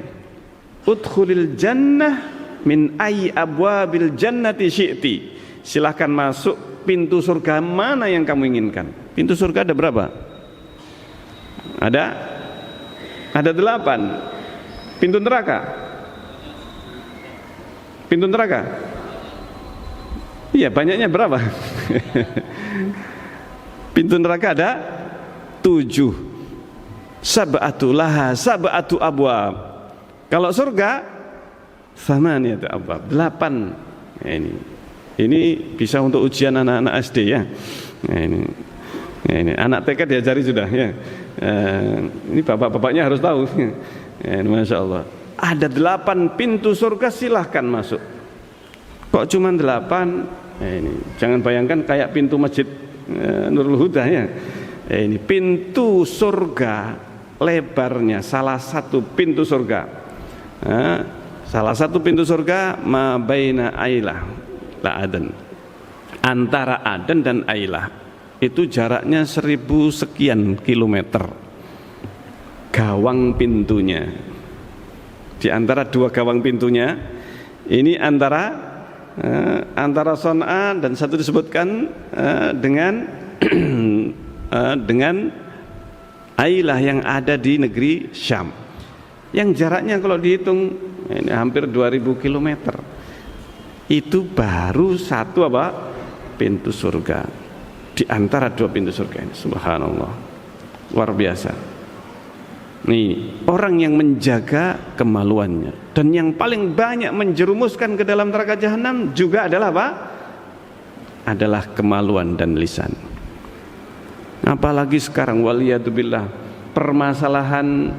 udkhulil jannah min ayyi abwabil jannati syi'ti, silahkan masuk pintu surga mana yang kamu inginkan. Pintu surga ada berapa? Ada 8. Pintu neraka? Iya, banyaknya berapa? Pintu neraka ada 7. Sab'atu laha sab'atu abwab. Kalau surga thamaniyatu abwab, 8. Ini bisa untuk ujian anak-anak SD ya. Ini anak TK diajari sudah ya. Ini bapak-bapaknya harus tahu. Masya Allah. Ada 8 pintu surga, silahkan masuk. Kok cuma 8? Ini jangan bayangkan kayak pintu masjid Nurul Huda ya. Ini pintu surga lebarnya, salah satu pintu surga. Salah satu pintu surga ma baina Ailah la Aden, antara Aden dan Ailah itu jaraknya 1000 sekian kilometer. Gawang pintunya, di antara 2 gawang pintunya ini antara Son'a dan satu disebutkan dengan Ailah yang ada di negeri Syam, yang jaraknya kalau dihitung ini hampir 2000 kilometer. Itu baru satu pintu surga di antara 2 pintu surga ini. Subhanallah, luar biasa. Nih orang yang menjaga kemaluannya, dan yang paling banyak menjerumuskan ke dalam neraka jahanam juga adalah kemaluan dan lisan. Apalagi sekarang, waliyadzubillah, permasalahan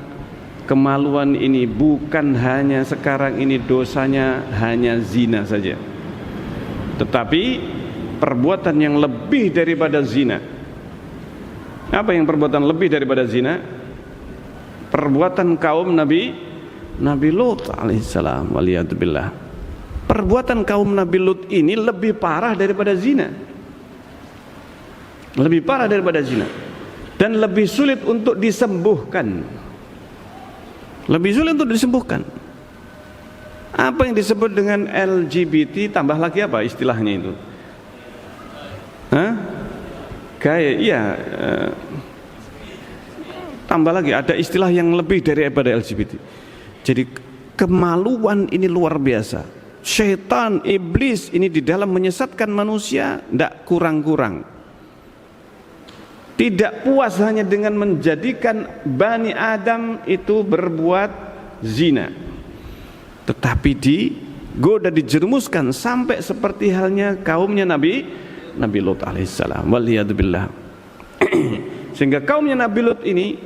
kemaluan ini bukan hanya sekarang ini dosanya hanya zina saja, tetapi perbuatan yang lebih daripada zina. Apa yang perbuatan lebih daripada zina? Perbuatan kaum Nabi Lut alaihissalam, waliyadzubillah. Perbuatan kaum Nabi Lut ini lebih parah daripada zina, dan lebih sulit untuk disembuhkan. Apa yang disebut dengan LGBT, tambah lagi apa istilahnya itu? Tambah lagi ada istilah yang lebih daripada LGBT. Jadi kemaluan ini luar biasa. Syaitan, iblis ini di dalam menyesatkan manusia tidak kurang-kurang. Tidak puas hanya dengan menjadikan Bani Adam itu berbuat zina, tetapi digoda, dijerumuskan sampai seperti halnya kaumnya Nabi Lut alaihissalam. Waliyadzubillah. Sehingga kaumnya Nabi Lut ini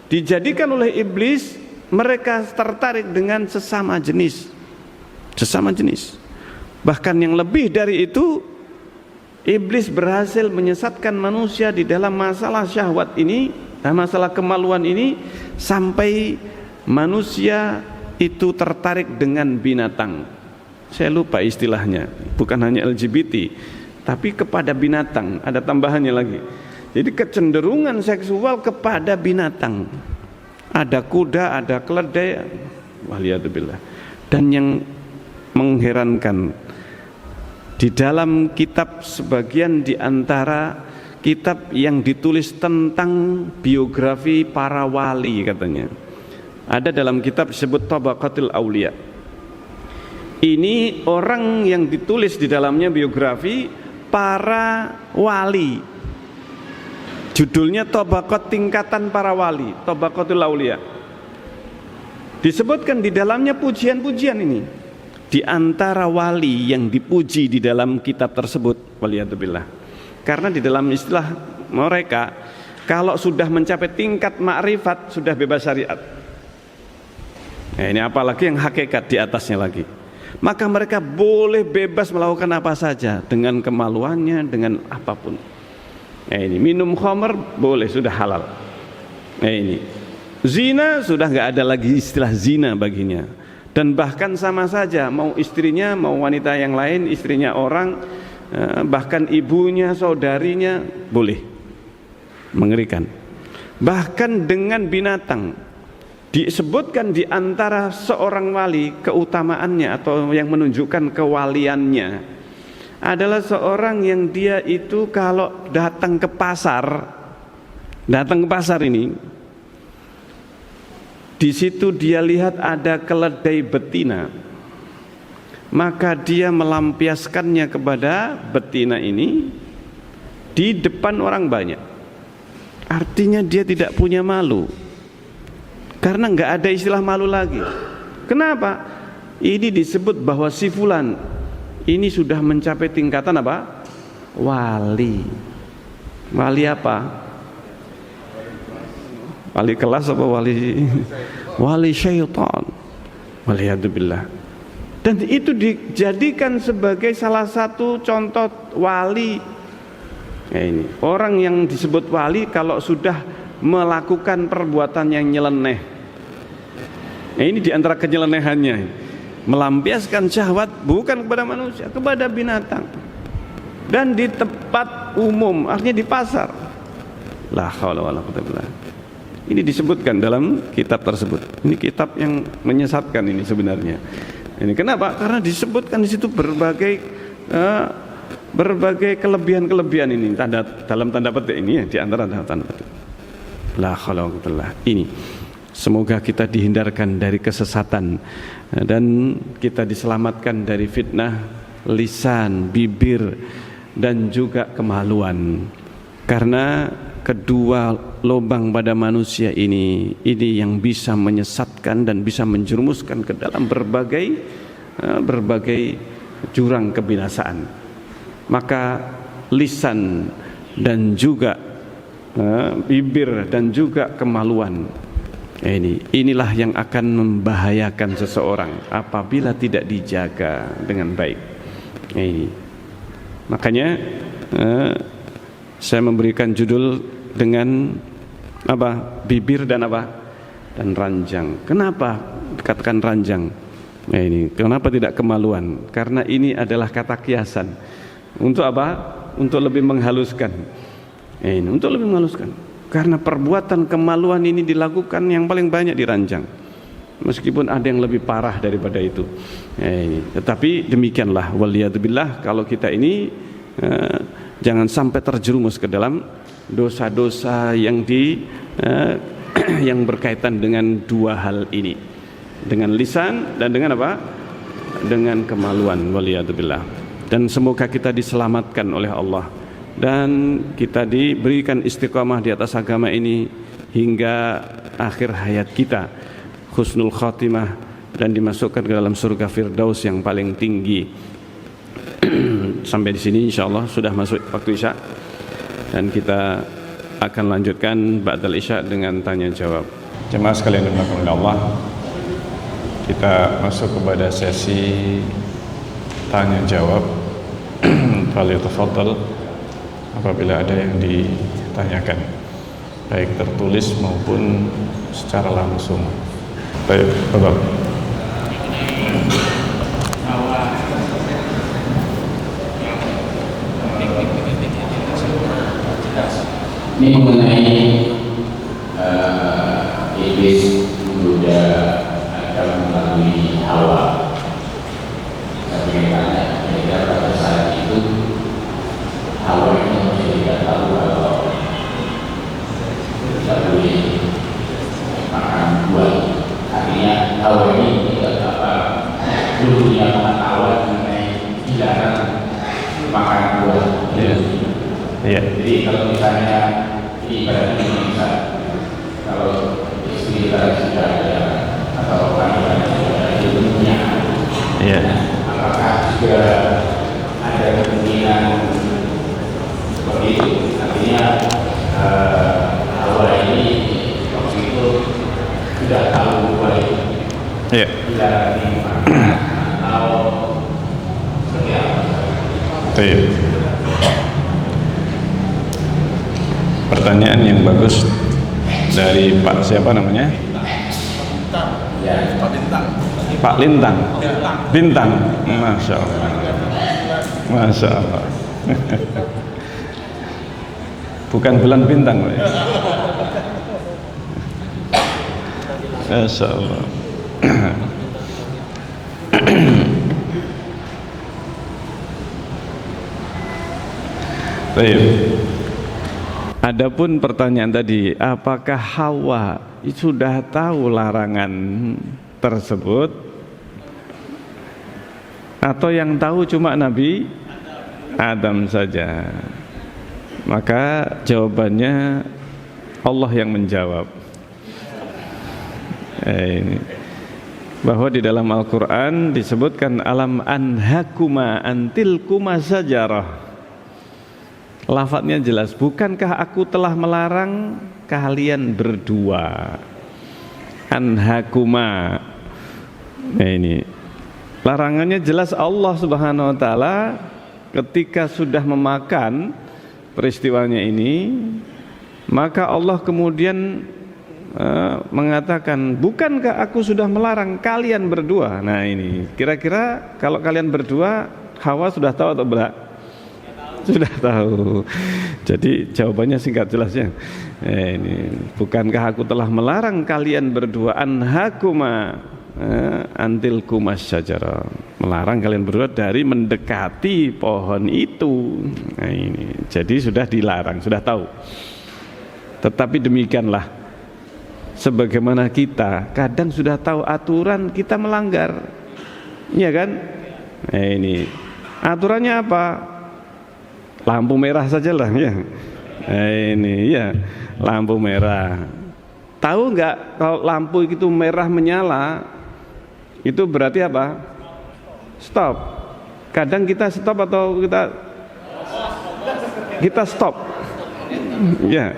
dijadikan oleh iblis, mereka tertarik dengan sesama jenis. Bahkan yang lebih dari itu, iblis berhasil menyesatkan manusia di dalam masalah syahwat ini dan masalah kemaluan ini, sampai manusia itu tertarik dengan binatang. Saya lupa istilahnya, bukan hanya LGBT, tapi kepada binatang, ada tambahannya lagi. Jadi kecenderungan seksual kepada binatang. Ada kuda, ada keledai, waliyadzubillah. Dan yang mengherankan, di dalam kitab, sebagian di antara kitab yang ditulis tentang biografi para wali katanya, ada dalam kitab disebut Tabaqatul Auliya. Ini orang yang ditulis di dalamnya biografi para wali. Judulnya Tabaqat, tingkatan para wali, Tabaqatul Auliya. Disebutkan di dalamnya pujian-pujian ini. Di antara wali yang dipuji di dalam kitab tersebut, waliyadzubillah, karena di dalam istilah mereka, kalau sudah mencapai tingkat makrifat sudah bebas syariat. Nah, ini apalagi yang hakikat di atasnya lagi, maka mereka boleh bebas melakukan apa saja dengan kemaluannya, dengan apapun. Nah, ini minum khamr boleh, sudah halal. Nah, ini zina sudah nggak ada lagi istilah zina baginya. Dan bahkan sama saja, mau istrinya, mau wanita yang lain, istrinya orang, bahkan ibunya, saudarinya, boleh. Mengerikan. Bahkan dengan binatang, disebutkan di antara seorang wali keutamaannya atau yang menunjukkan kewaliannya adalah seorang yang dia itu kalau datang ke pasar ini, di situ dia lihat ada keledai betina, maka dia melampiaskannya kepada betina ini di depan orang banyak. Artinya dia tidak punya malu, karena nggak ada istilah malu lagi. Kenapa? Ini disebut bahwa si fulan ini sudah mencapai tingkatan apa? Wali. Wali apa? Wali kelas apa wali syaitan, waliyadzubillah. Dan itu dijadikan sebagai salah satu contoh wali. Nah, ini orang yang disebut wali kalau sudah melakukan perbuatan yang nyeleneh. Nah, ini diantara kenyelenehannya, melampiaskan syahwat bukan kepada manusia, kepada binatang, dan di tempat umum, artinya di pasar. La haula wala quwwata illa billah. Ini disebutkan dalam kitab tersebut. Ini kitab yang menyesatkan ini sebenarnya. Ini kenapa? Karena disebutkan di situ berbagai kelebihan ini, dalam tanda petik ini ya, di antara tanda petik. La haula wala quwwata illa billah. Ini semoga kita dihindarkan dari kesesatan dan kita diselamatkan dari fitnah lisan, bibir, dan juga kemaluan. Karena kedua lubang pada manusia ini yang bisa menyesatkan dan bisa menjerumuskan ke dalam berbagai jurang kebinasaan. Maka lisan dan juga bibir dan juga kemaluan, inilah yang akan membahayakan seseorang apabila tidak dijaga dengan baik. Makanya saya memberikan judul dengan apa? Bibir dan apa? Dan ranjang. Kenapa dikatakan ranjang? Ini kenapa tidak kemaluan? Karena ini adalah kata kiasan. Untuk apa? Untuk lebih menghaluskan. Ini untuk lebih menghaluskan. Karena perbuatan kemaluan ini dilakukan yang paling banyak di ranjang. Meskipun ada yang lebih parah daripada itu. Tetapi demikianlah, waliyadzubillah, kalau kita ini jangan sampai terjerumus ke dalam dosa-dosa yang berkaitan dengan dua hal ini. dengan lisan dan dengan apa? Dengan kemaluan, waliyadzubillah. Dan semoga kita diselamatkan oleh Allah dan kita diberikan istiqamah di atas agama ini hingga akhir hayat kita, husnul khatimah, dan dimasukkan ke dalam surga Firdaus yang paling tinggi. Sampai di sini insyaallah sudah masuk waktu Isya dan kita akan lanjutkan ba'dal Isya dengan tanya jawab. Jemaah sekalian dimuliakan oleh Allah, kita masuk kepada sesi tanya jawab. Falyatafaddal apabila ada yang ditanyakan, baik tertulis maupun secara langsung. Baik, Bapak. Ini mengenai iblis menggoda Adam melalui Hawa. Tapi kira-kira pada saat itu Hawa ini masih tidak tahu kalau tidak boleh makan buah. Artinya Hawa ini tidak apa dulu dia makan Hawa mengenai dilarang makan buah. Iya. Jadi kalau misalnya ini ibaratnya bisa, kalau istri kita sudah ada atau anak-anak sudah ada ilmunya, apakah juga ada kemungkinan seperti itu? Artinya awal ini waktu itu sudah tahu baik dilarang dimakan atau seperti apa? Pertanyaan yang bagus dari Pak siapa namanya? Pak Lintang. Bintang. Masya Allah. Masya Allah. Bukan bulan bintang, Pak. Masya Allah. Baik. Adapun pertanyaan tadi, apakah Hawa sudah tahu larangan tersebut atau yang tahu cuma Nabi Adam saja? Maka jawabannya Allah yang menjawab. Ini bahwa di dalam Al-Quran disebutkan alam anhakuma antilkuma sajarah. Lafadznya jelas, bukankah aku telah melarang kalian berdua? Anhakuma. Nah ini larangannya jelas Allah Subhanahu wa taala ketika sudah memakan peristiwanya ini, maka Allah kemudian mengatakan, bukankah aku sudah melarang kalian berdua? Nah ini kira-kira kalau kalian berdua, Hawa sudah tahu atau belum? Sudah tahu. Jadi jawabannya singkat jelasnya. Ini bukankah aku telah melarang kalian berdua anhakuma antilkuma syajara, melarang kalian berdua dari mendekati pohon itu. Nah ini jadi sudah dilarang, sudah tahu. Tetapi demikianlah, sebagaimana kita kadang sudah tahu aturan kita melanggar, iya kan? Nah ini aturannya apa? Lampu merah sajalah ya. Ini ya lampu merah. Tahu nggak kalau lampu itu merah menyala itu berarti apa? Stop. Kadang kita stop atau kita stop. Ya.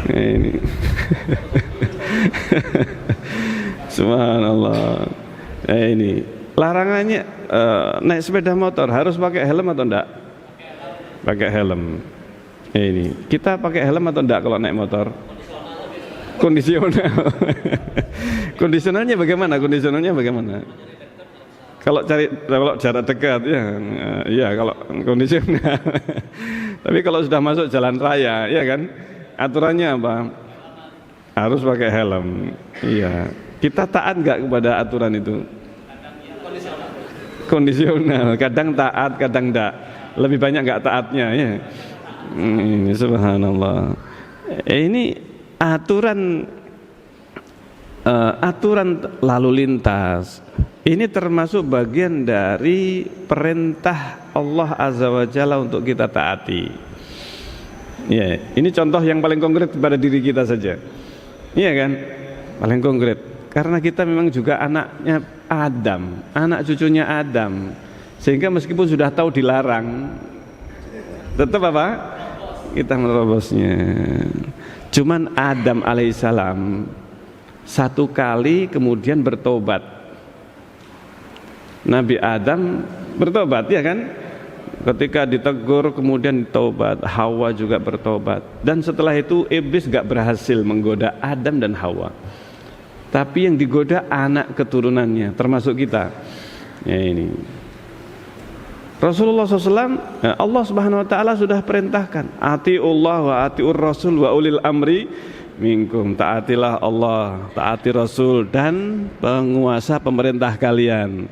Ini. Subhanallah. Ini larangannya naik sepeda motor harus pakai helm atau enggak? Pakai helm. Ini kita pakai helm atau enggak kalau naik motor? Kondisional. Kondisionalnya bagaimana? Kondisionalnya bagaimana? Kalau jarak dekat ya kalau kondisional. Tapi kalau sudah masuk jalan raya, ya kan? Aturannya apa? Harus pakai helm. Iya. Kita taat enggak kepada aturan itu? Kondisional. Kadang taat, kadang enggak. Lebih banyak enggak taatnya ya. Ini subhanallah. Ini aturan aturan lalu lintas ini termasuk bagian dari perintah Allah Azza wa Jalla untuk kita taati. Ya, ini contoh yang paling konkret pada diri kita saja. Iya kan? Paling konkret. Karena kita memang juga anaknya Adam, anak cucunya Adam. Sehingga meskipun sudah tahu dilarang, tetap apa? Kita menerobosnya. Cuman Adam alaihissalam satu kali kemudian bertobat. Nabi Adam bertobat, ya kan? Ketika ditegur kemudian taubat, Hawa juga bertobat. Dan setelah itu iblis gak berhasil menggoda Adam dan Hawa. Tapi yang digoda anak keturunannya, termasuk kita. Ya ini. Rasulullah SAW, Allah Subhanahu Wa Taala sudah perintahkan, atiullah wa atiur Rasul wa ulil amri minkum. Taatilah Allah, taati Rasul dan penguasa pemerintah kalian.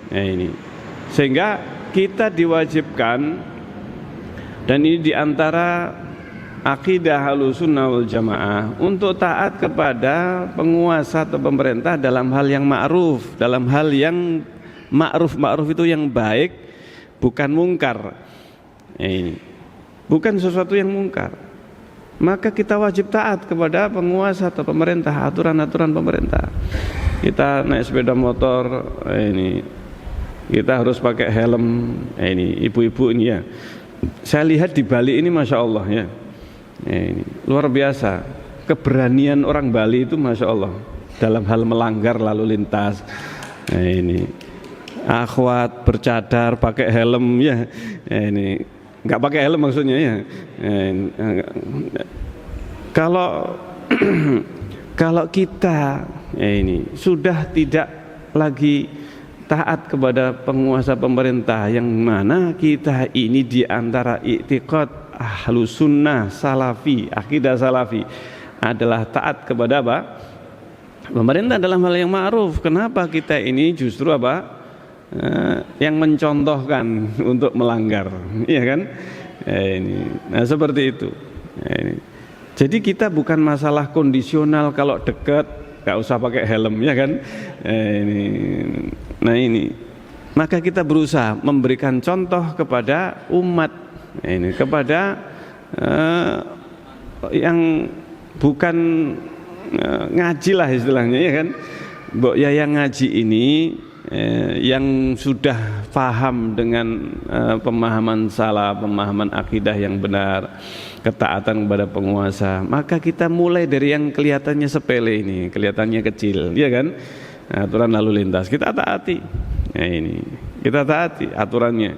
Ya ini. Sehingga kita diwajibkan, dan ini diantara akidah Ahlussunnah wal Jamaah, untuk taat kepada penguasa atau pemerintah dalam hal yang ma'ruf, dalam hal yang ma'ruf itu yang baik, bukan mungkar. Ini bukan sesuatu yang mungkar. Maka kita wajib taat kepada penguasa atau pemerintah, aturan-aturan pemerintah. Kita naik sepeda motor, ini kita harus pakai helm. Ini ibu-ibu ini ya, saya lihat di Bali ini masya Allah ya, ini luar biasa keberanian orang Bali itu masya Allah dalam hal melanggar lalu lintas. Ini akhwat bercadar pakai helm ya, ini nggak pakai helm maksudnya ya. Kalau kalau kita ini sudah tidak lagi taat kepada penguasa pemerintah, yang mana kita ini diantara i'tiqad Ahlussunnah salafi, akidah salafi adalah taat kepada apa? Pemerintah dalam hal yang ma'ruf. Kenapa kita ini justru apa? Yang mencontohkan untuk melanggar, iya kan? Nah seperti itu. Jadi kita bukan masalah kondisional, kalau dekat gak usah pakai helm, ya kan? Nah ini, maka kita berusaha memberikan contoh kepada umat ini, kepada yang bukan ngaji lah istilahnya, ya kan? Mbok ya yang ngaji ini yang sudah paham dengan pemahaman salah, pemahaman akidah yang benar, ketaatan kepada penguasa, maka kita mulai dari yang kelihatannya sepele ini, kelihatannya kecil, ya kan? Aturan lalu lintas kita taati. Nah, ini kita taati aturannya.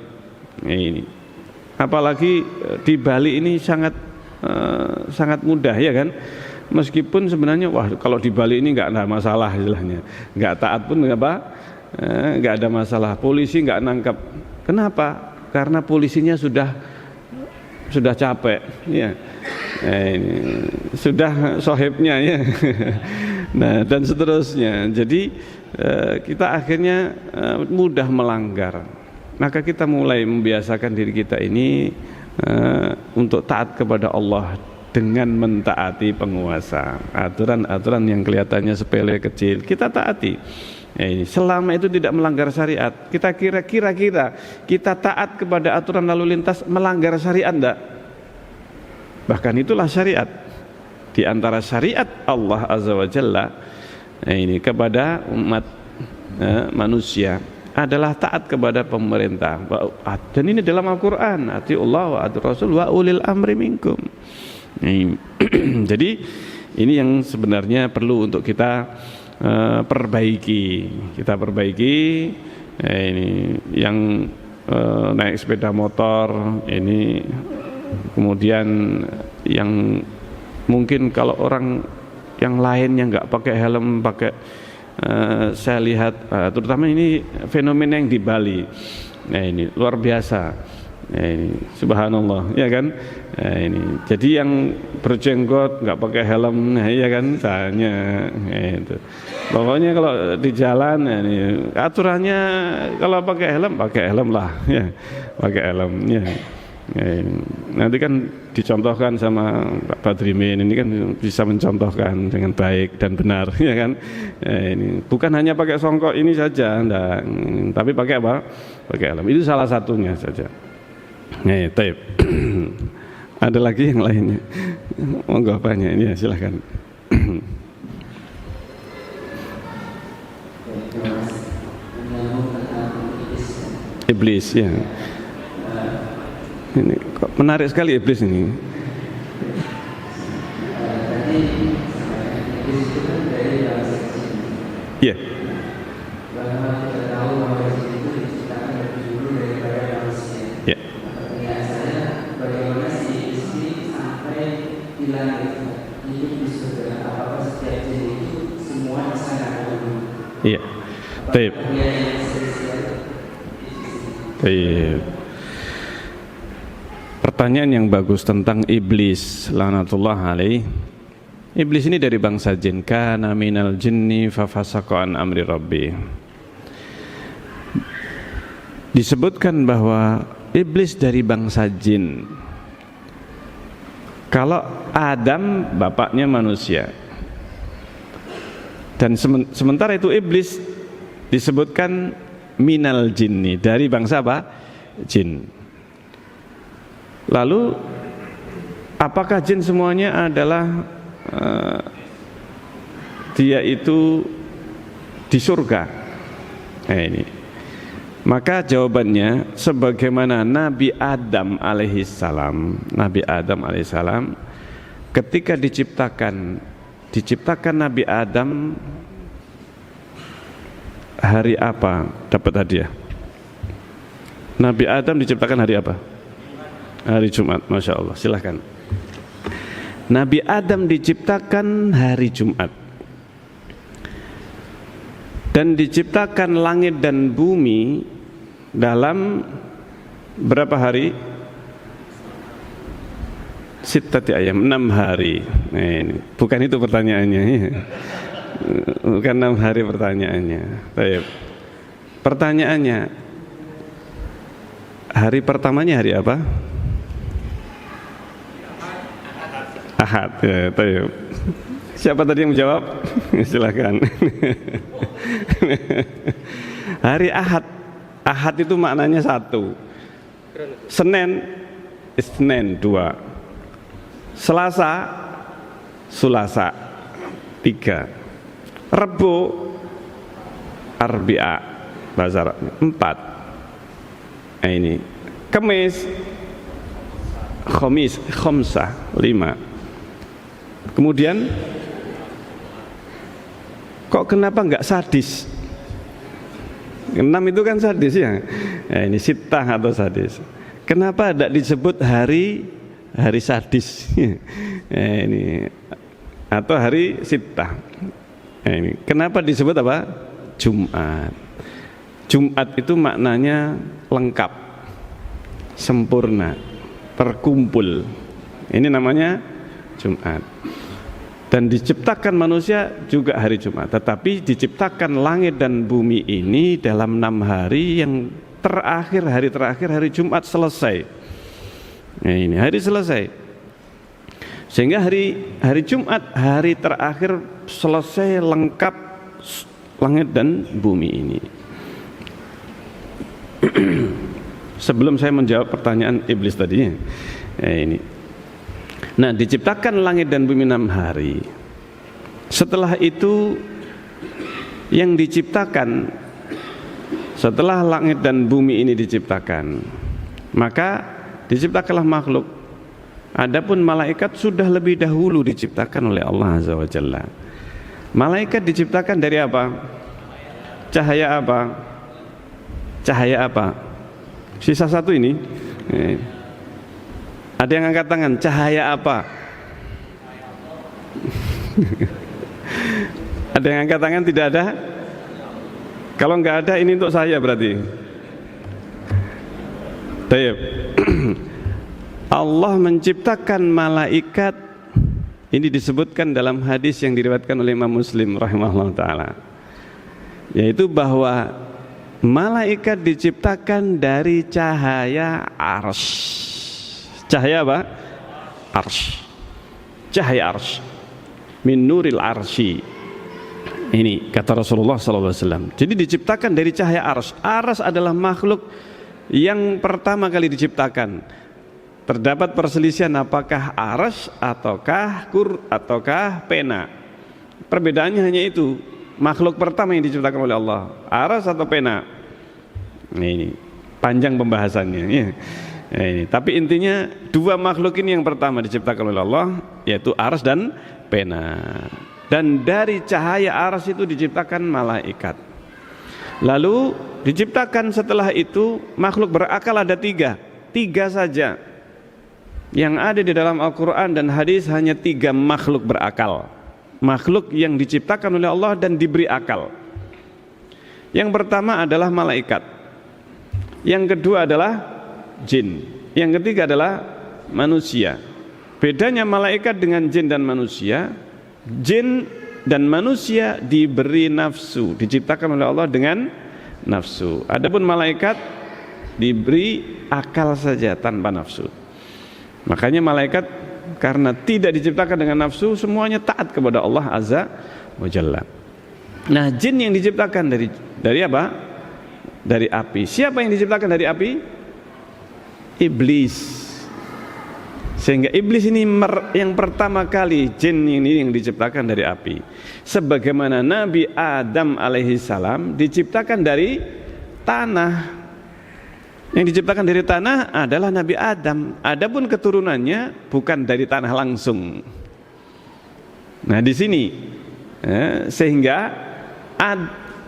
Nah, ini apalagi di Bali ini sangat sangat mudah, ya kan? Meskipun sebenarnya wah kalau di Bali ini nggak ada masalah istilahnya, nggak taat pun nggak ada masalah, polisi nggak nangkap. Kenapa? Karena polisinya sudah capek, ya. Ini sudah sohibnya, ya. Nah dan seterusnya. Jadi kita akhirnya mudah melanggar. Maka kita mulai membiasakan diri kita ini untuk taat kepada Allah dengan mentaati penguasa. Aturan-aturan yang kelihatannya sepele kecil kita taati. Selama itu tidak melanggar syariat. Kita kira-kira kita taat kepada aturan lalu lintas melanggar syariat enggak? Bahkan itulah syariat. Di antara syariat Allah Azza wa Jalla ini kepada umat manusia adalah taat kepada pemerintah. Dan ini dalam Al-Quran, atiullah wa atiur Rasul wa ulil amri minkum. Jadi ini yang sebenarnya perlu untuk kita perbaiki. Kita perbaiki ini yang naik sepeda motor ini, kemudian yang mungkin kalau orang yang lain yang nggak pakai helm, pakai saya lihat terutama ini fenomena yang di Bali. Nah ini luar biasa. Nah, ini subhanallah, ya kan? Nah, ini jadi yang berjenggot nggak pakai helm, nah ya kan tanya, itu. Pokoknya kalau di jalan, nah, ini aturannya kalau pakai helm lah, ya pakai helm, ya. Nanti kan dicontohkan sama Pak Badrimin, ini kan bisa mencontohkan dengan baik dan benar, ya kan? Ini bukan hanya pakai songkok ini saja, enggak, tapi pakai apa? Pakai helm. Itu salah satunya saja. Taib. Ada lagi yang lainnya? Monggo apanya? Ini ya, silahkan. Iblis, ya. Ini kok menarik sekali iblis ini. Iya. Ya. Iya. Baik. Baik. Pertanyaan yang bagus tentang iblis, laknatullah alaih. Iblis ini dari bangsa jin, kana minal jinni fafasaqa an amri rabbi. Disebutkan bahwa iblis dari bangsa jin. Kalau Adam bapaknya manusia. Dan sementara itu iblis disebutkan minal jinni, dari bangsa apa? Jin. Lalu apakah jin semuanya adalah dia itu di surga? Ini. Maka jawabannya sebagaimana Nabi Adam alaihissalam, ketika diciptakan Nabi Adam hari apa dapat hadiah? Nabi Adam diciptakan hari apa? Hari Jumat, Masya Allah, silahkan. Nabi Adam diciptakan hari Jumat, dan diciptakan langit dan bumi dalam berapa hari? Sittati ayam, 6 hari. Nah, ini bukan itu pertanyaannya. Bukan 6 hari pertanyaannya. Baik. Pertanyaannya, hari pertamanya hari apa? Ahad. Ya, baik. Siapa tadi yang menjawab? Silakan. Hari Ahad. Ahad itu maknanya 1. Senin, Isnin 2. Selasa, Sulasa 3. Rebo, Arbi'a bahasa Arabnya 4. Nah, ini Kamis, Khamis, Khamsah 5. Kemudian kok kenapa enggak sadis? 6 itu kan sadis ya. Nah, ini sittah atau sadis. Kenapa tidak disebut hari sadis? Nah, ini atau hari sittah. Nah, ini kenapa disebut apa? Jumat. Jumat itu maknanya lengkap, sempurna, terkumpul. Ini namanya Jumat. Dan diciptakan manusia juga hari Jumat. Tetapi diciptakan langit dan bumi ini dalam 6 hari, yang terakhir, hari terakhir hari Jumat selesai. Nah, ini hari selesai. Sehingga hari Jumat, hari terakhir selesai lengkap langit dan bumi ini. Sebelum saya menjawab pertanyaan iblis tadi, ini. Nah, diciptakan langit dan bumi 6 hari. Setelah itu yang diciptakan, setelah langit dan bumi ini diciptakan, maka diciptakanlah makhluk. Adapun malaikat sudah lebih dahulu diciptakan oleh Allah Azza wa Jalla. Malaikat diciptakan dari apa? Cahaya apa? Cahaya apa? Sisa 1 ini. Ada yang angkat tangan, cahaya apa? Ada yang angkat tangan, tidak ada? Kalau enggak ada, ini untuk saya berarti. Baik. Allah menciptakan malaikat, ini disebutkan dalam hadis yang diriwayatkan oleh Imam Muslim rahimahullah ta'ala, yaitu bahwa malaikat diciptakan dari cahaya arsy. Cahaya apa? Arsy. Cahaya arsy. Min nuril arsy. Ini kata Rasulullah SAW. Jadi diciptakan dari cahaya arsy. Arsy adalah makhluk yang pertama kali diciptakan. Terdapat perselisihan apakah arsy ataukah pena. Perbedaannya hanya itu. Makhluk pertama yang diciptakan oleh Allah, arsy atau pena. Ini panjang pembahasannya ya. Ini. Tapi intinya dua makhluk ini yang pertama diciptakan oleh Allah, yaitu arsy dan pena. Dan dari cahaya arsy itu diciptakan malaikat. Lalu diciptakan setelah itu makhluk berakal ada tiga saja. Yang ada di dalam Al-Quran dan hadis hanya 3 makhluk berakal. Makhluk yang diciptakan oleh Allah dan diberi akal. Yang pertama adalah malaikat. Yang kedua adalah jin. Yang ketiga adalah manusia. Bedanya malaikat dengan jin dan manusia, jin dan manusia diberi nafsu, diciptakan oleh Allah dengan nafsu. Adapun malaikat diberi akal saja tanpa nafsu. Makanya malaikat karena tidak diciptakan dengan nafsu, semuanya taat kepada Allah Azza wa Jalla. Nah, jin yang diciptakan dari apa? Dari api. Siapa yang diciptakan dari api? Iblis. Sehingga iblis ini yang pertama kali jin ini yang diciptakan dari api. Sebagaimana Nabi Adam alaihissalam diciptakan dari tanah. Yang diciptakan dari tanah adalah Nabi Adam. Adapun keturunannya bukan dari tanah langsung. Nah, di sini sehingga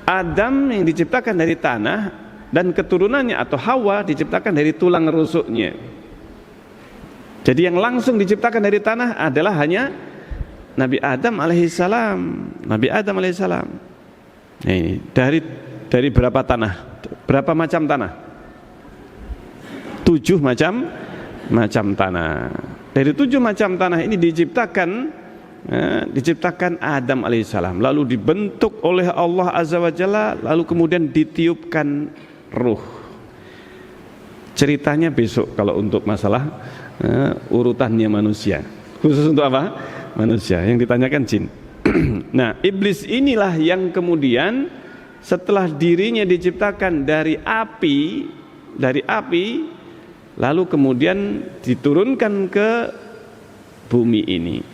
Adam yang diciptakan dari tanah dan keturunannya atau Hawa diciptakan dari tulang rusuknya. Jadi yang langsung diciptakan dari tanah adalah hanya Nabi Adam alaihissalam. Nabi Adam alaihissalam. Nah, ini dari berapa tanah? Berapa macam tanah? 7 macam tanah. Dari 7 macam tanah ini diciptakan Adam alaihissalam, lalu dibentuk oleh Allah Azza wa Jalla, lalu kemudian ditiupkan ruh. Ceritanya besok kalau untuk masalah urutannya manusia. Khusus untuk apa? Manusia. Yang ditanyakan jin. Nah, iblis inilah yang kemudian setelah dirinya diciptakan dari api, lalu kemudian diturunkan ke bumi ini.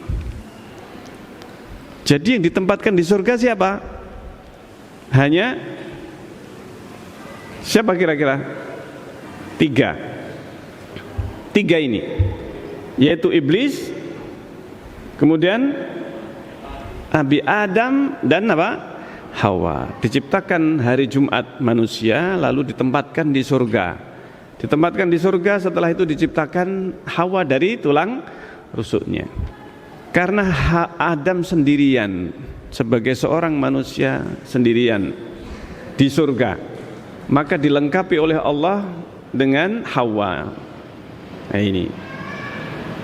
Jadi yang ditempatkan di surga siapa? Hanya siapa kira-kira? 3 ini, yaitu iblis, kemudian Nabi Adam dan apa? Hawa. Diciptakan hari Jumat manusia, lalu ditempatkan di surga. Ditempatkan di surga, setelah itu diciptakan Hawa dari tulang rusuknya. Karena Adam sendirian sebagai seorang manusia sendirian di surga, maka dilengkapi oleh Allah dengan Hawa. Nah, ini.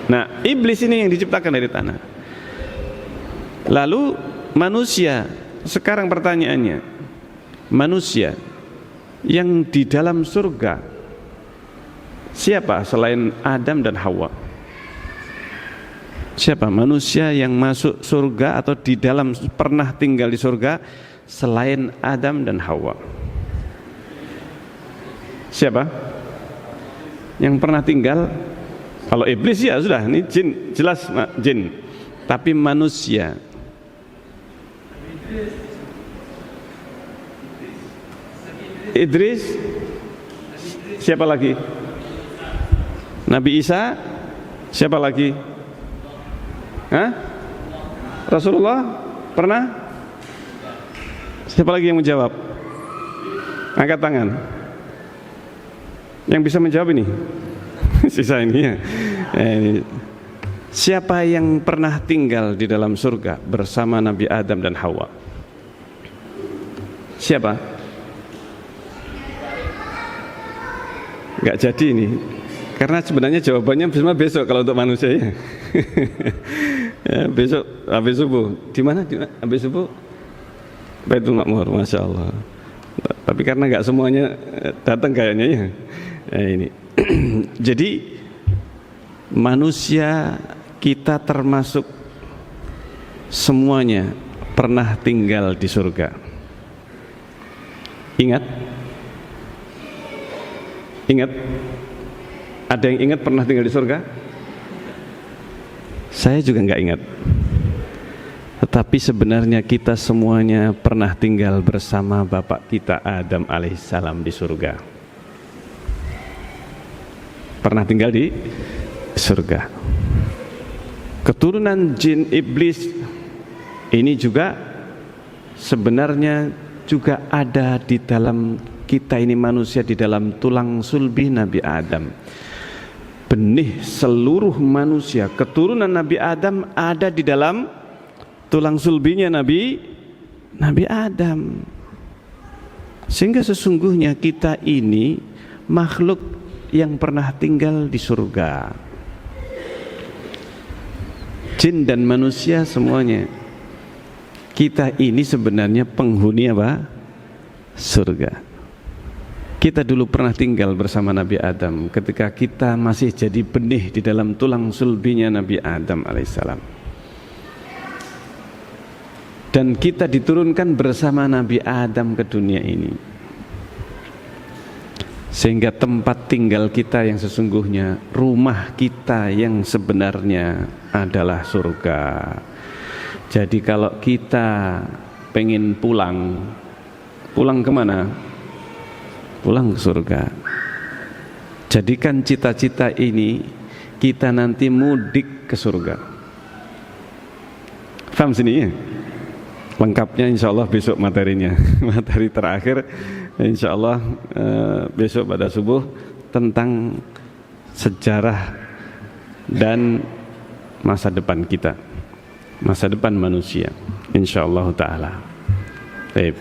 Nah, iblis ini yang diciptakan dari tanah. Lalu manusia, sekarang pertanyaannya, manusia yang di dalam surga siapa selain Adam dan Hawa? Siapa manusia yang masuk surga atau di dalam pernah tinggal di surga selain Adam dan Hawa? Siapa yang pernah tinggal? Kalau iblis ya sudah, ini jin, jelas jin. Tapi manusia, Idris, siapa lagi? Nabi Isa, siapa lagi? Rasulullah pernah? Siapa lagi yang menjawab? Angkat tangan. Yang bisa menjawab ini? Sisa ini ya. Siapa yang pernah tinggal di dalam surga bersama Nabi Adam dan Hawa? Siapa? Enggak jadi ini. Karena sebenarnya jawabannya cuma besok kalau untuk manusia ya. Ya, besok habis subuh. Di mana? Habis subuh Baitul Ma'mur, Masya Allah. Tapi karena nggak semuanya datang kayaknya ya. Ini. Jadi manusia kita termasuk semuanya pernah tinggal di surga. Ingat? Ingat? Ada yang ingat pernah tinggal di surga? Saya juga nggak ingat. Tetapi sebenarnya kita semuanya pernah tinggal bersama Bapak kita Adam alaihissalam di surga. Pernah tinggal di surga. Keturunan jin iblis ini juga sebenarnya juga ada di dalam kita ini manusia, di dalam tulang sulbi Nabi Adam. Benih seluruh manusia keturunan Nabi Adam ada di dalam tulang sulbinya Nabi Adam. Sehingga sesungguhnya kita ini makhluk yang pernah tinggal di surga. Jin dan manusia semuanya. Kita ini sebenarnya penghuni apa? Surga. Kita dulu pernah tinggal bersama Nabi Adam ketika kita masih jadi benih di dalam tulang sulbinya Nabi Adam alaihissalam. Dan kita diturunkan bersama Nabi Adam ke dunia ini. Sehingga tempat tinggal kita yang sesungguhnya, rumah kita yang sebenarnya adalah surga. Jadi kalau kita pengen pulang kemana? Pulang ke surga. Jadikan cita-cita ini kita nanti mudik ke surga. Paham sini ya? Lengkapnya insya Allah besok materinya. Materi terakhir insya Allah besok pada subuh tentang sejarah dan masa depan kita, masa depan manusia insya Allah ta'ala. Baik,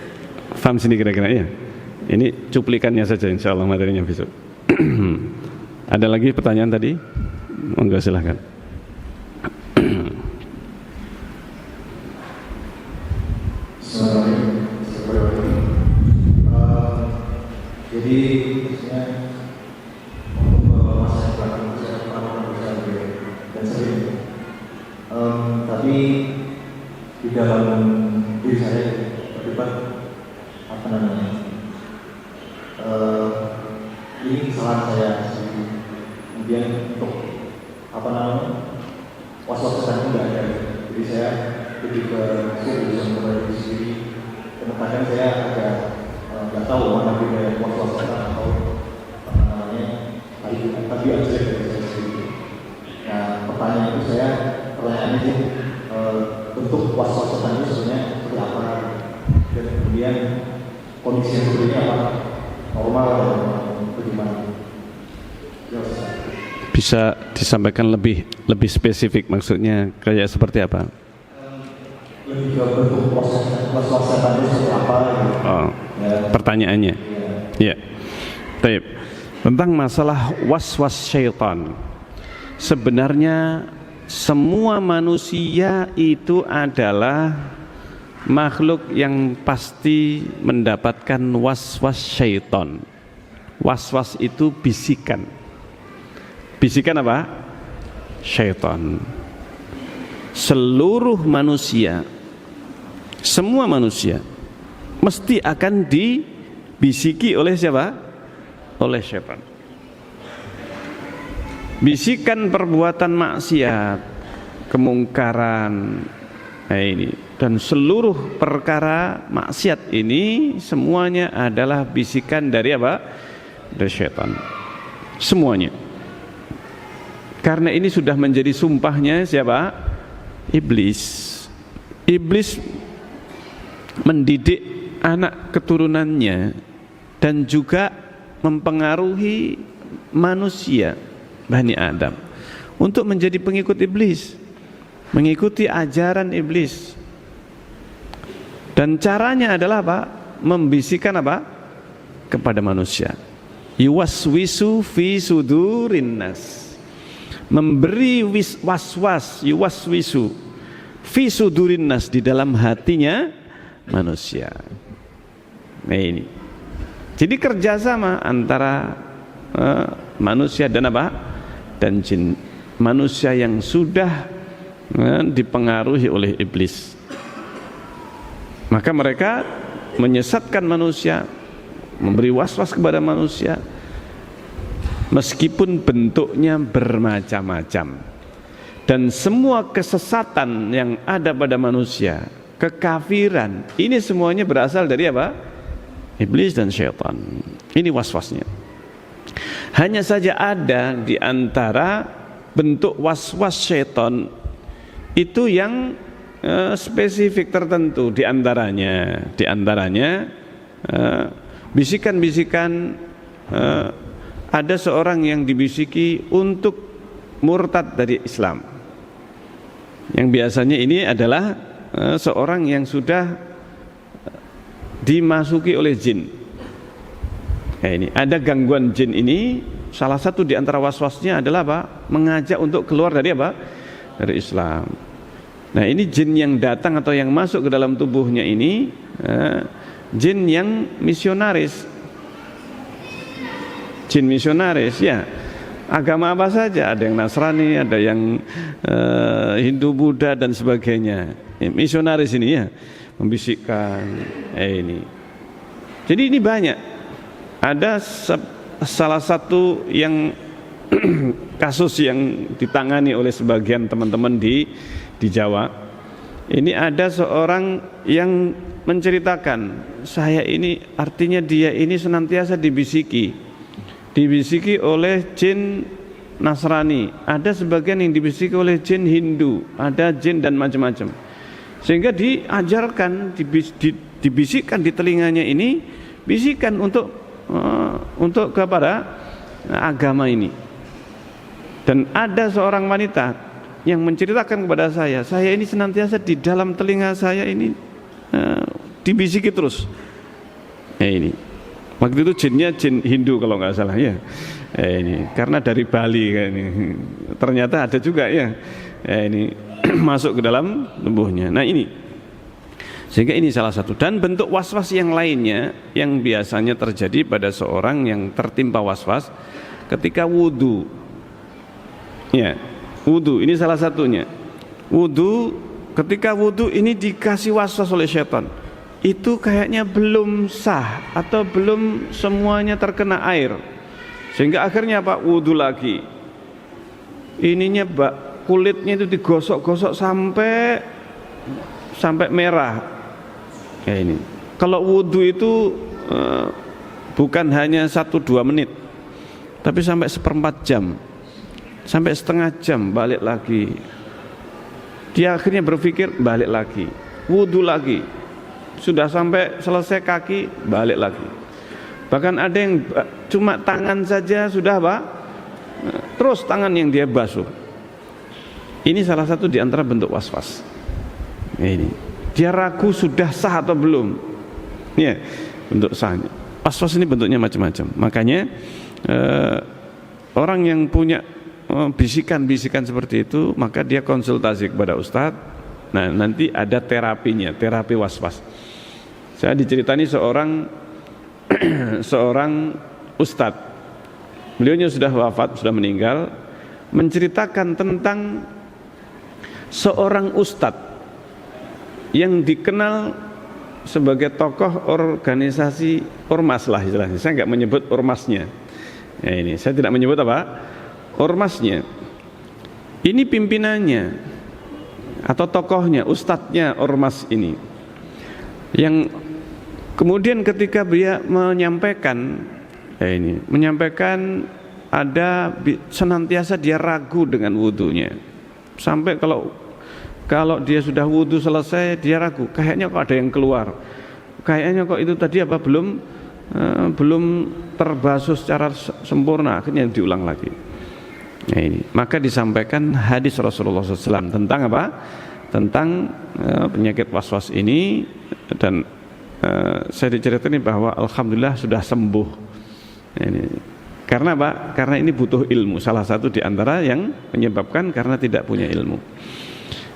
paham sini kira-kira ya? Ini cuplikannya saja insya Allah materinya besok. Ada lagi pertanyaan tadi? Monggo silahkan. Jadi maksudnya untuk masa yang belakang saya pernah berusaha dan sering, tapi di dalam diri saya terlibat apa namanya, ini kesalahan saya. Kemudian untuk apa namanya, was-was tadi tidak ada. Jadi saya lebih ke solusi kepada diri sendiri. Kadang saya agak nggak tahu mana budaya was-was atau apa namanya tapi ada dari saya sendiri. Nah pertanyaan itu pertanyaannya sih bentuk was-was itu sebenarnya seperti apa, dan kemudian kondisi yang seperti ini apa, normal atau bagaimana? Bisa disampaikan lebih spesifik, maksudnya kayak seperti apa? Lebih ke bentuk was-was itu seperti apa gitu. Oh, ya. Pertanyaannya ya. Baik. Tentang masalah was-was syaitan, sebenarnya semua manusia itu adalah makhluk yang pasti mendapatkan was-was syaitan. Was-was itu bisikan. Bisikan apa? Syaitan. Seluruh manusia, semua manusia mesti akan dibisiki oleh siapa? Oleh syaitan. Bisikan perbuatan maksiat, kemungkaran, ini dan seluruh perkara maksiat ini semuanya adalah bisikan dari apa? Dari syaitan. Semuanya. Karena ini sudah menjadi sumpahnya siapa? Iblis. Iblis mendidik anak keturunannya dan juga mempengaruhi manusia Bani Adam untuk menjadi pengikut iblis, mengikuti ajaran iblis. Dan caranya adalah apa? Membisikkan apa? Kepada manusia. Yuwaswisu fi sudurin nas. Memberi was-was, yuwaswisu fi sudurin nas, di dalam hatinya manusia. Nah ini. Jadi kerjasama antara manusia dan apa? Dan jin. manusia yang sudah dipengaruhi oleh iblis. Maka mereka menyesatkan manusia, memberi was-was kepada manusia, meskipun bentuknya bermacam-macam. Dan semua kesesatan yang ada pada manusia, kekafiran, ini semuanya berasal dari apa? Iblis dan syaitan. Ini was-wasnya. Hanya saja ada di antara bentuk was-was syaitan itu yang spesifik tertentu. Di antaranya bisikan-bisikan, ada seorang yang dibisiki untuk murtad dari Islam. Yang biasanya ini adalah seorang yang sudah dimasuki oleh jin. Ini ada gangguan jin ini. Salah satu di antara was-wasnya adalah apa? Mengajak untuk keluar dari apa? Dari Islam. Nah, ini jin yang datang atau yang masuk ke dalam tubuhnya ini jin yang misionaris. Jin misionaris, ya. Agama apa saja, ada yang Nasrani, ada yang Hindu, Buddha dan sebagainya. Misionaris ini ya, membisikkan ini. Jadi ini banyak. Ada salah satu yang kasus yang ditangani oleh sebagian teman-teman di Jawa. Ini ada seorang yang menceritakan, saya ini artinya dia ini senantiasa dibisiki oleh jin Nasrani, ada sebagian yang dibisiki oleh jin Hindu, ada jin dan macam-macam. Sehingga diajarkan, dibisikkan di telinganya ini, bisikan untuk kepada agama ini. Dan ada seorang wanita yang menceritakan kepada saya ini senantiasa di dalam telinga saya ini dibisiki terus. Ini. Waktu itu jinnya jin Hindu kalau nggak salah ya. Ini karena dari Bali ini. Ternyata ada juga ya. Ini masuk ke dalam tubuhnya. Nah ini. Sehingga ini salah satu. Dan bentuk was-was yang lainnya yang biasanya terjadi pada seorang yang tertimpa was-was ketika wudu. Ya, wudu ini salah satunya. Wudu, ketika wudu ini dikasih was-was oleh syaitan. Itu kayaknya belum sah atau belum semuanya terkena air, sehingga akhirnya Pak wudu lagi, ininya kulitnya itu digosok-gosok sampai merah. Ya ini. Kalau wudu itu bukan hanya 1-2 menit, tapi sampai 1/4 jam, sampai setengah jam balik lagi. Dia akhirnya berpikir balik lagi, wudu lagi. Sudah sampai selesai kaki, balik lagi. Bahkan ada yang cuma tangan saja sudah apa? Terus tangan yang dia basuh. Ini salah satu di antara bentuk was-was. Ini. Dia ragu sudah sah atau belum. Ya, bentuk sahnya. Was-was ini bentuknya macam-macam. Makanya orang yang punya bisikan-bisikan seperti itu, maka dia konsultasi kepada ustadz. Nah, nanti ada terapinya, terapi was-was. Saya diceritani seorang ustadz, beliaunya sudah wafat, sudah meninggal, menceritakan tentang seorang ustadz yang dikenal sebagai tokoh organisasi ormas lah istilahnya. Saya nggak menyebut ormasnya. Ya ini, saya tidak menyebut apa? Ormasnya. Ini pimpinannya atau tokohnya, ustadznya ormas ini. Yang kemudian ketika dia menyampaikan ada senantiasa dia ragu dengan wudunya. Sampai kalau dia sudah wudu selesai dia ragu, kayaknya kok ada yang keluar. Kayaknya kok itu tadi apa belum terbasuh secara sempurna, akhirnya diulang lagi. Nah ini, maka disampaikan hadis Rasulullah SAW tentang apa? Tentang penyakit was-was ini, dan saya diceritakan bahwa alhamdulillah sudah sembuh. Ini. Karena apa? Karena ini butuh ilmu. Salah satu di antara yang menyebabkan karena tidak punya ilmu.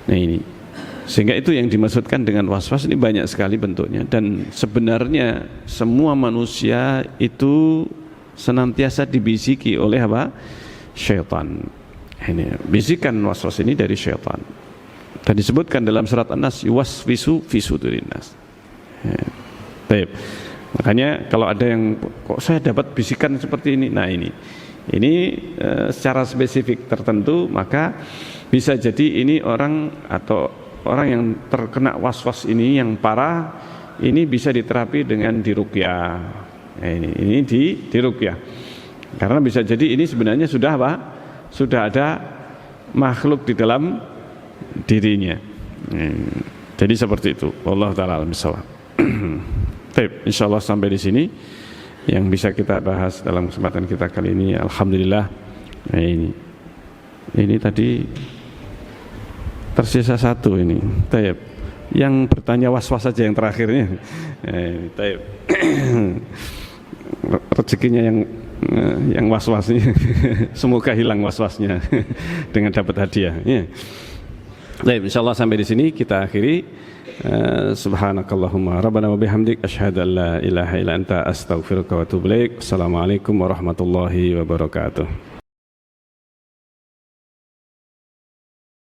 Nah ini. Sehingga itu yang dimaksudkan dengan was-was ini banyak sekali bentuknya, dan sebenarnya semua manusia itu senantiasa dibisiki oleh apa? Syaitan. Ini bisikan waswas ini dari syaitan. Dan disebutkan dalam surat An-Nas, yuwaswisu fi sudurin nas. Baik. Makanya kalau ada yang kok saya dapat bisikan seperti ini, nah ini secara spesifik tertentu, maka bisa jadi ini orang atau orang yang terkena waswas ini yang parah, ini bisa diterapi dengan diruqyah. Ini diruqyah. Karena bisa jadi ini sebenarnya sudah apa? Sudah ada makhluk di dalam dirinya. Jadi seperti itu. Wallahu taala alam bissawab. Baik, insyaallah sampai di sini yang bisa kita bahas dalam kesempatan kita kali ini. Alhamdulillah. Nah, ini tadi tersisa satu ini. Taib. Yang bertanya was-was saja yang terakhirnya. Taib. Rezekinya yang was-wasnya. Semoga hilang was-wasnya dengan dapat hadiah. Ya. Baik, insyaallah sampai di sini kita akhiri. Subhanakallahumma rabbana wa bihamdik asyhadu an la ilaha illa anta astaghfiruka wa atubu ilaik. Assalamualaikum warahmatullahi wabarakatuh.